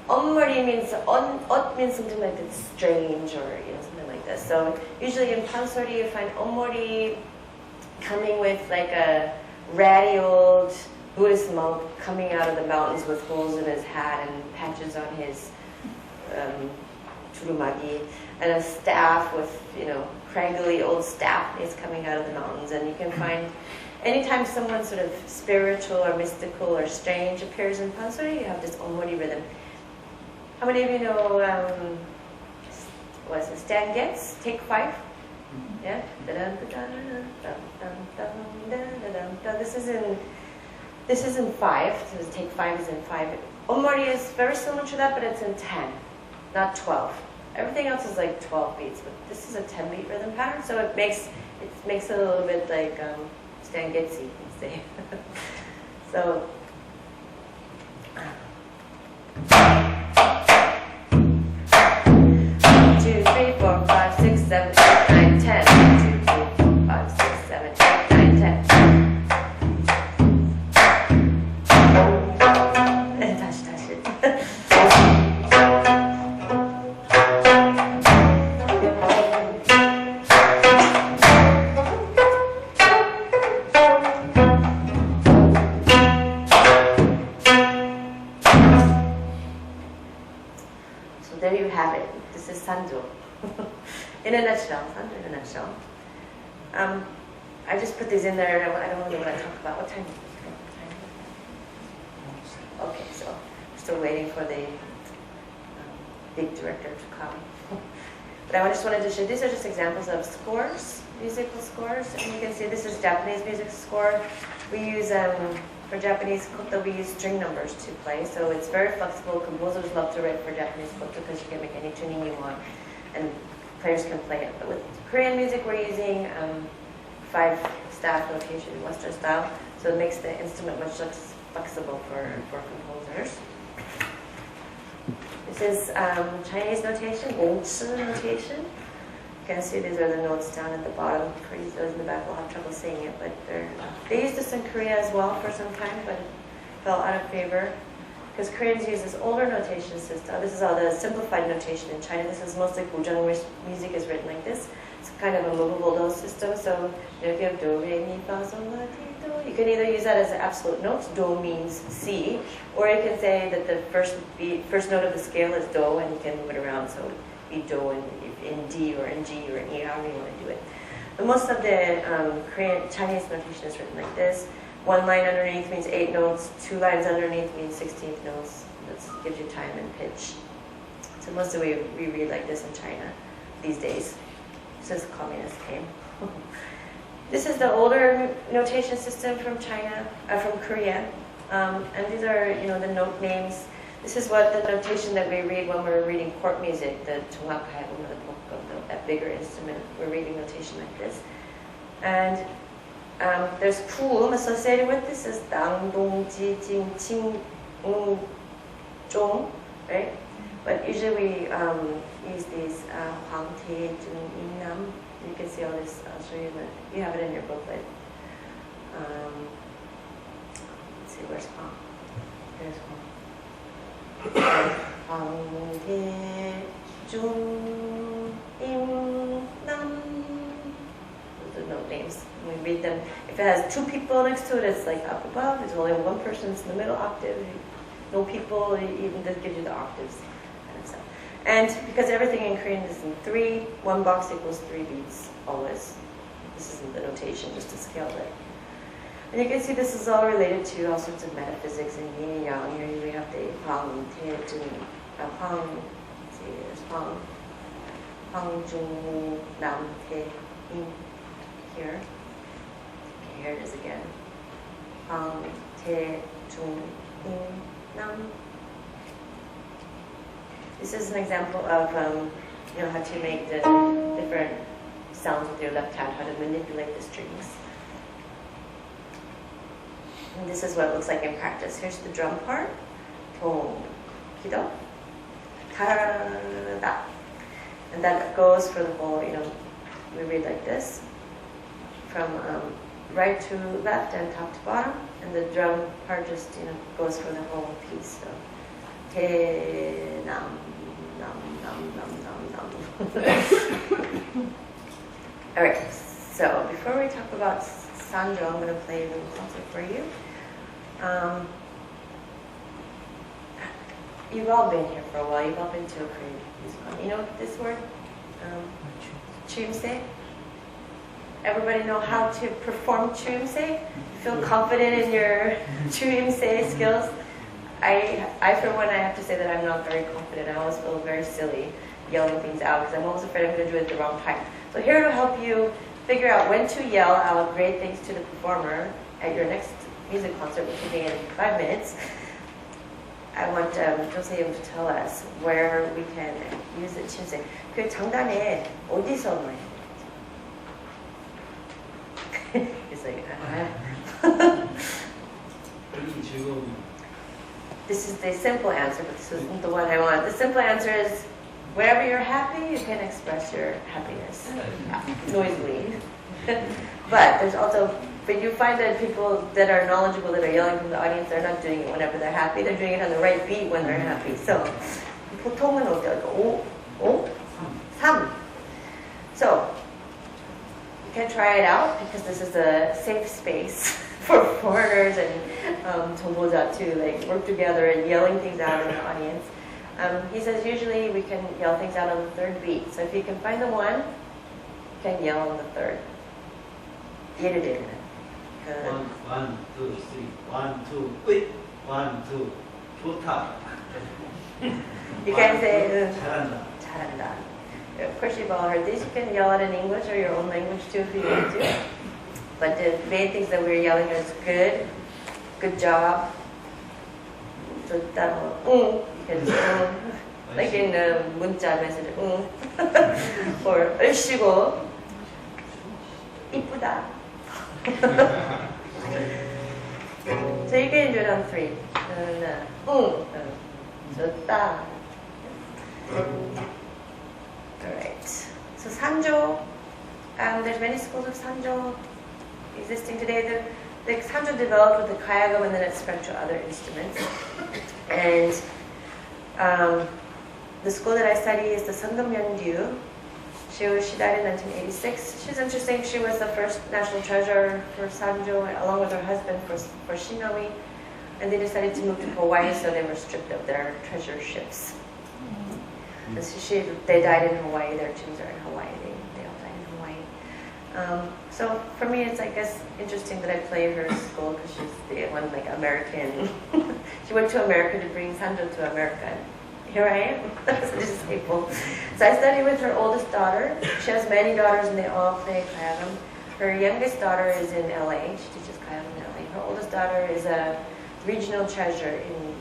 Ommori means, ot means something like it's strange or something like this. So usually in pansori you find Ommori coming with like a ratty old Buddhist monk coming out of the mountains with holes in his hat and patches on his turumagi, and a staff with, craggly old staff is coming out of the mountains. And you can find, anytime someone sort of spiritual or mystical or strange appears in pansori, you have this Ommori rhythm. How many of you know, what's it, Stan Getz, Take 5? Yeah? This is in 5, so Take 5 is in 5. Ommori is very similar to that, but it's in 10, not 12. Everything else is like 12 beats, but this is a 10-beat rhythm pattern, so it makes it a little bit like Stan Getz-y, you can say. So. 2, 3, 4, 5, 6, 7, 8, 9, 10. 2, 3, 4, 5, 6, 7, 8, 9, 10. 다시. There you have it. This is Sanjo. In a nutshell. Sanjo in a nutshell. I just put these in there. I don't really want to talk about what time. Okay, so we're still waiting for the big director to come. But I just wanted to show, these are just examples of scores, musical scores. And you can see this is Japanese music score. We use, for Japanese koto, we use string numbers to play, so it's very flexible. Composers love to write for Japanese koto because you can make any tuning you want, and players can play it. But with Korean music, we're using 5-staff notation in Western style, so it makes the instrument much less flexible for composers. This is Chinese notation, 5치 notation. You can see these are the notes down at the bottom. For those in the back will have trouble seeing it, but they used this in Korea as well for some time, but it fell out of favor because Koreans use this older notation system. This is all the simplified notation in China. This is mostly guzheng music is written like this. It's kind of a movable note system. So if you have do, re, mi, fa, sol, la, ti, do, you can either use that as absolute notes. Do means C, or you can say that the first note of the scale is do, and you can move it around. So be do in D or in G or in E, however you want to do it. But most of the Korean Chinese notation is written like this. One line underneath means 8 notes. 2 lines underneath means 16th notes. That gives you time and pitch. So most of we read like this in China these days, since communists came. This is the older notation system from China, from Korea, and these are the note names. This is what the notation that we read when we're reading court music, the 종합가야금, the book of that bigger instrument. We're reading notation like this, and there's kuum associated with this is dang, dong, ji, jing, qing, zhong, right? But usually we use these Hwang, Tae, Jung, In, Nam. You can see all this. I'll show you that. You have it in your booklet. Let's see, where's Hwang? There's Hwang. Hwang, Tae, Jung, In, Nam. Those are note names. We read them. If it has 2 people next to it, it's like up above. There's only 1 person. It's in the middle octave. No people. Even that gives you the octaves. And because everything in Korean is in 3, 1 box equals 3 beats, always. This isn't the notation, just to scale it. And you can see this is all related to all sorts of metaphysics and yin and yang. Here we have the Hwang, Tae, Jung, Hwang, let's see, there's Hwang, Jung, Nam, Tae, In, here. Okay, here it is again. Hwang, Tae, Jung, In, Nam. This is an example of how to make the different sounds with your left hand, how to manipulate the strings. And this is what it looks like in practice. Here's the drum part. Tong, kido, ta-da. And that goes for the whole, we read like this. From right to left and top to bottom. And the drum part just, goes for the whole piece. So, te, nam, nam, nam, nam, nam, nam. All right, so before we talk about Sanjo, I'm going to play a little concert for you. You've all been here for a while. You've all been to a Korean musical. You know this word? Chumse? Everybody know how to perform chumse? Feel confident in your chumse skills? I for one, I have to say that I'm not very confident. I always feel very silly yelling things out because I'm always afraid I'm going to do it at the wrong time. So here to help you figure out when to yell out great things to the performer at your next music concert, which will be in 5 minutes, I want Jocelyn to tell us where we can use it. chumse. 그 장단에 어디서 많이? It's like, This is the simple answer, but this isn't the one I want. The simple answer is, wherever you're happy, you can express your happiness noisily. But there's also, but you find that people that are knowledgeable, that are yelling from the audience, they're not doing it whenever they're happy. They're doing it on the right beat when they're happy. So, 보통은 어디요? 5, 3. So, you can try it out because this is a safe space for foreigners and 정보자 to work together and yelling things out in the audience. He says usually we can yell things out on the 3rd beat. So if you can find the 1, you can yell on the 3rd. 예를 들면. 1, 2, 3. 1, 2, quick. 1, 2, 좋다. You can say 잘한다. 잘한다. Of course you've all heard these. You can yell it in English or your own language too if you want to. But the main things that we're yelling is good, good job, 좋다, you can say like in the 문자 message, or 얼씨고, 이쁘다. So you can do it on 3. 좋다, Alright. So Sanjo, there's many schools of Sanjo existing today. The Sanjo developed with the kayagum and then it spread to other instruments. And the school that I study is the Sangam Yeongju. She died in 1986. She's interesting. She was the first national treasure for Sanjo, along with her husband for Shinoi. And they decided to move to Hawaii, so they were stripped of their treasure ships. And so they died in Hawaii. Their tombs are in Hawaii. They all died in Hawaii. So for me, it's, I guess, interesting that I play her school because she's the one, like, American. She went to America to bring Sanjo to America. Here I am. So this is people. So I study with her oldest daughter. She has many daughters, and they all play kayagum. Her youngest daughter is in LA. She teaches kayagum in LA. Her oldest daughter is a regional treasure in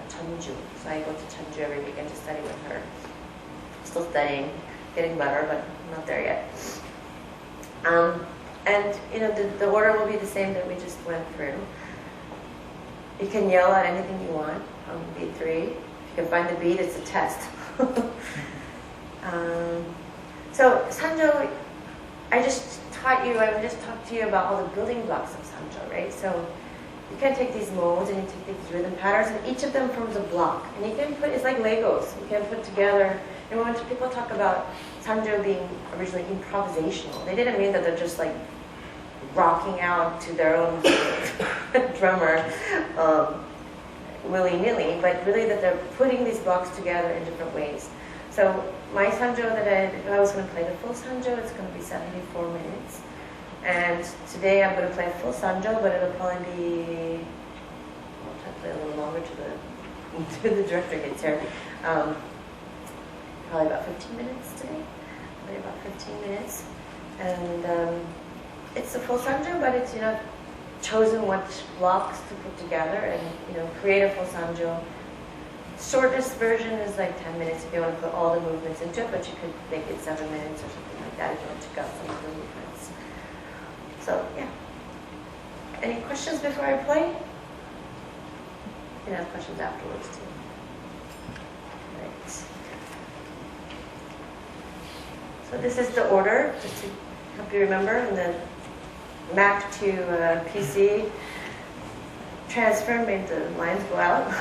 Jeonju. So I go to Jeonju every weekend to study with her. Still studying, getting better, but not there yet. And you know, the order will be the same that we just went through. You can yell at anything you want on beat 3. If you can find the beat, it's a test. So Sanjo, I just talked to you about all the building blocks of Sanjo, right? So you can take these modes and you take these rhythm patterns, and each of them forms a block. And you can put, it's like Legos. You can put together, and when people talk about Sanjo being originally improvisational, they didn't mean that they're just like rocking out to their own drummer willy-nilly, but really that they're putting these blocks together in different ways. So my Sanjo if I was going to play the full Sanjo, it's going to be 74 minutes. And today I'm going to play a full Sanjo, but it'll probably be, I'll try to play a little longer to the director gets here. Probably about 15 minutes today. Probably about 15 minutes. And it's a full Sanjo, but it's, you know, chosen which blocks to put together and, you know, create a full Sanjo. Shortest version is like 10 minutes if you want to put all the movements into it, but you could make it 7 minutes or something like that if you want to take out some of the movements. So, yeah. Any questions before I play? You can ask questions afterwards, too. Right. So this is the order, just to help you remember, and the Mac to PC transfer made the lines go out.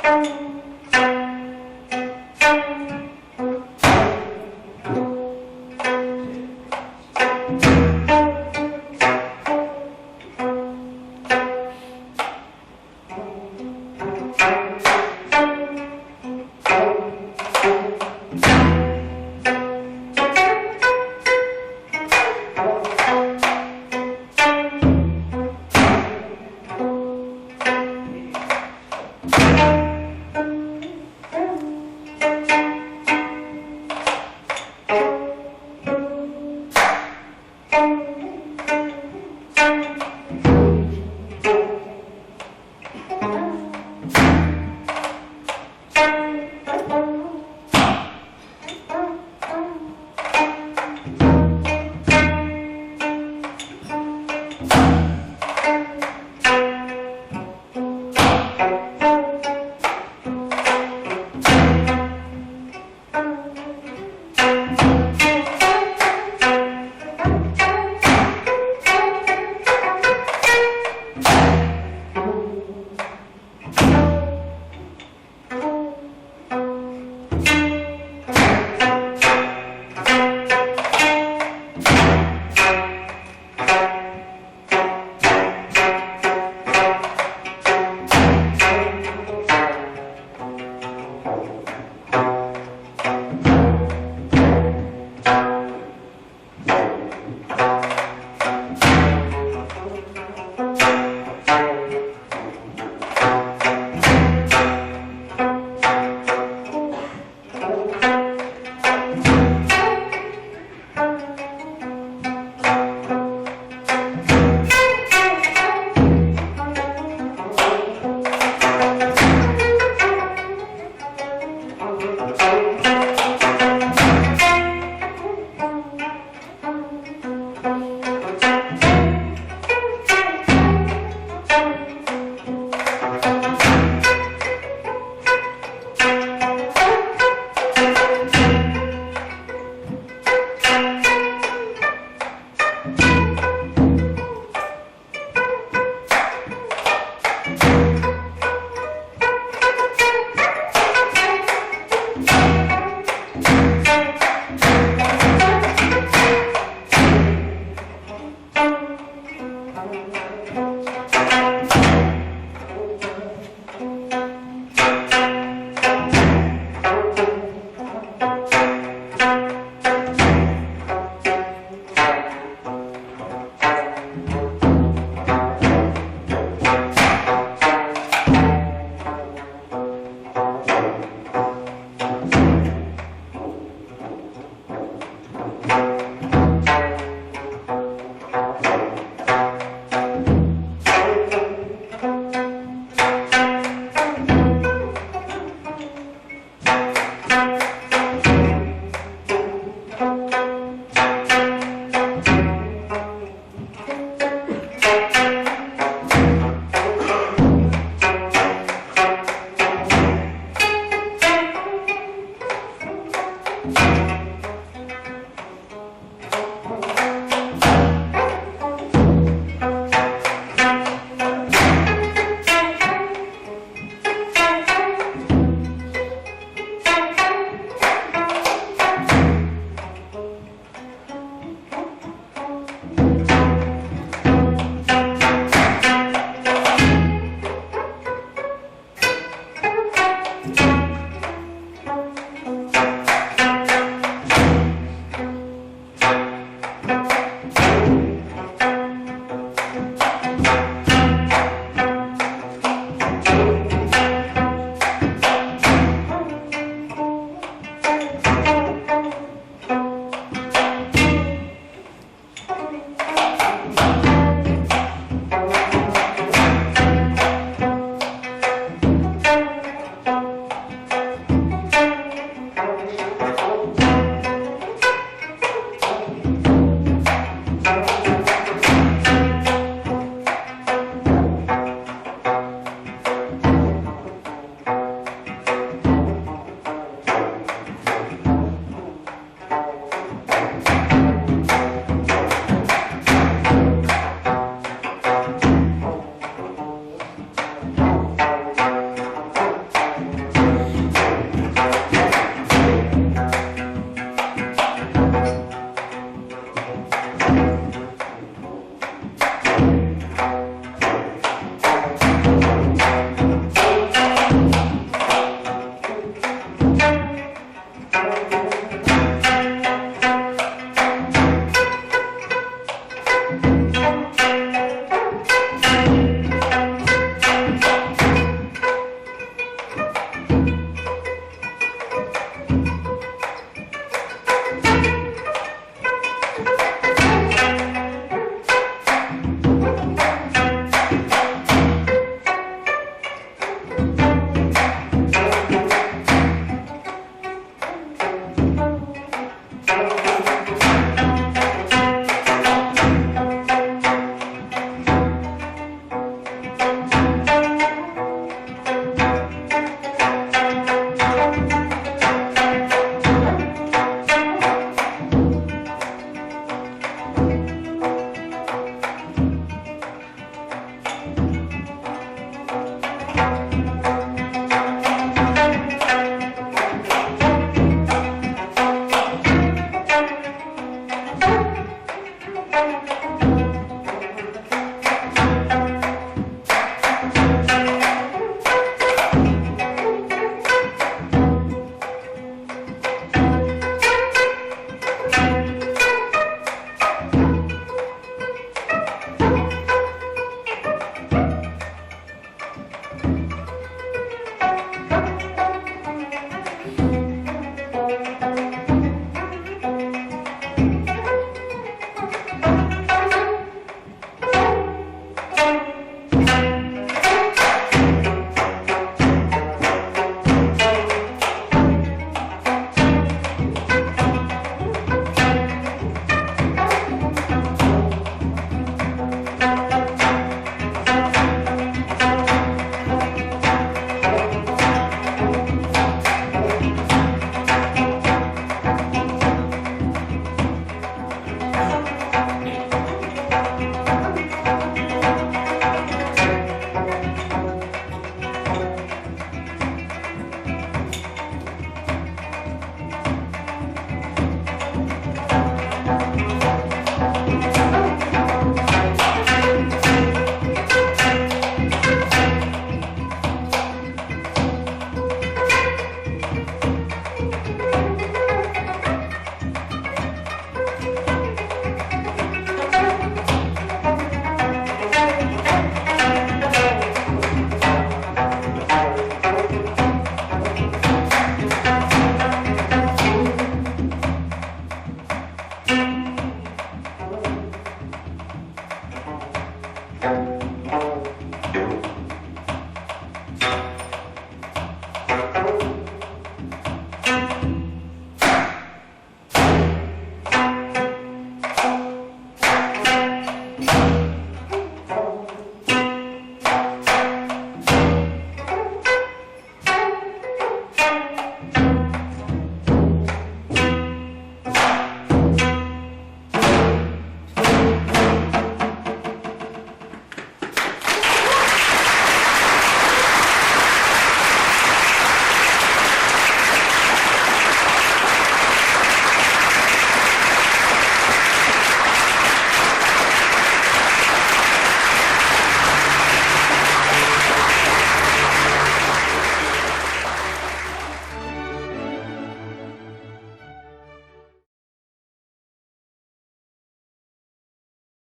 Thank you.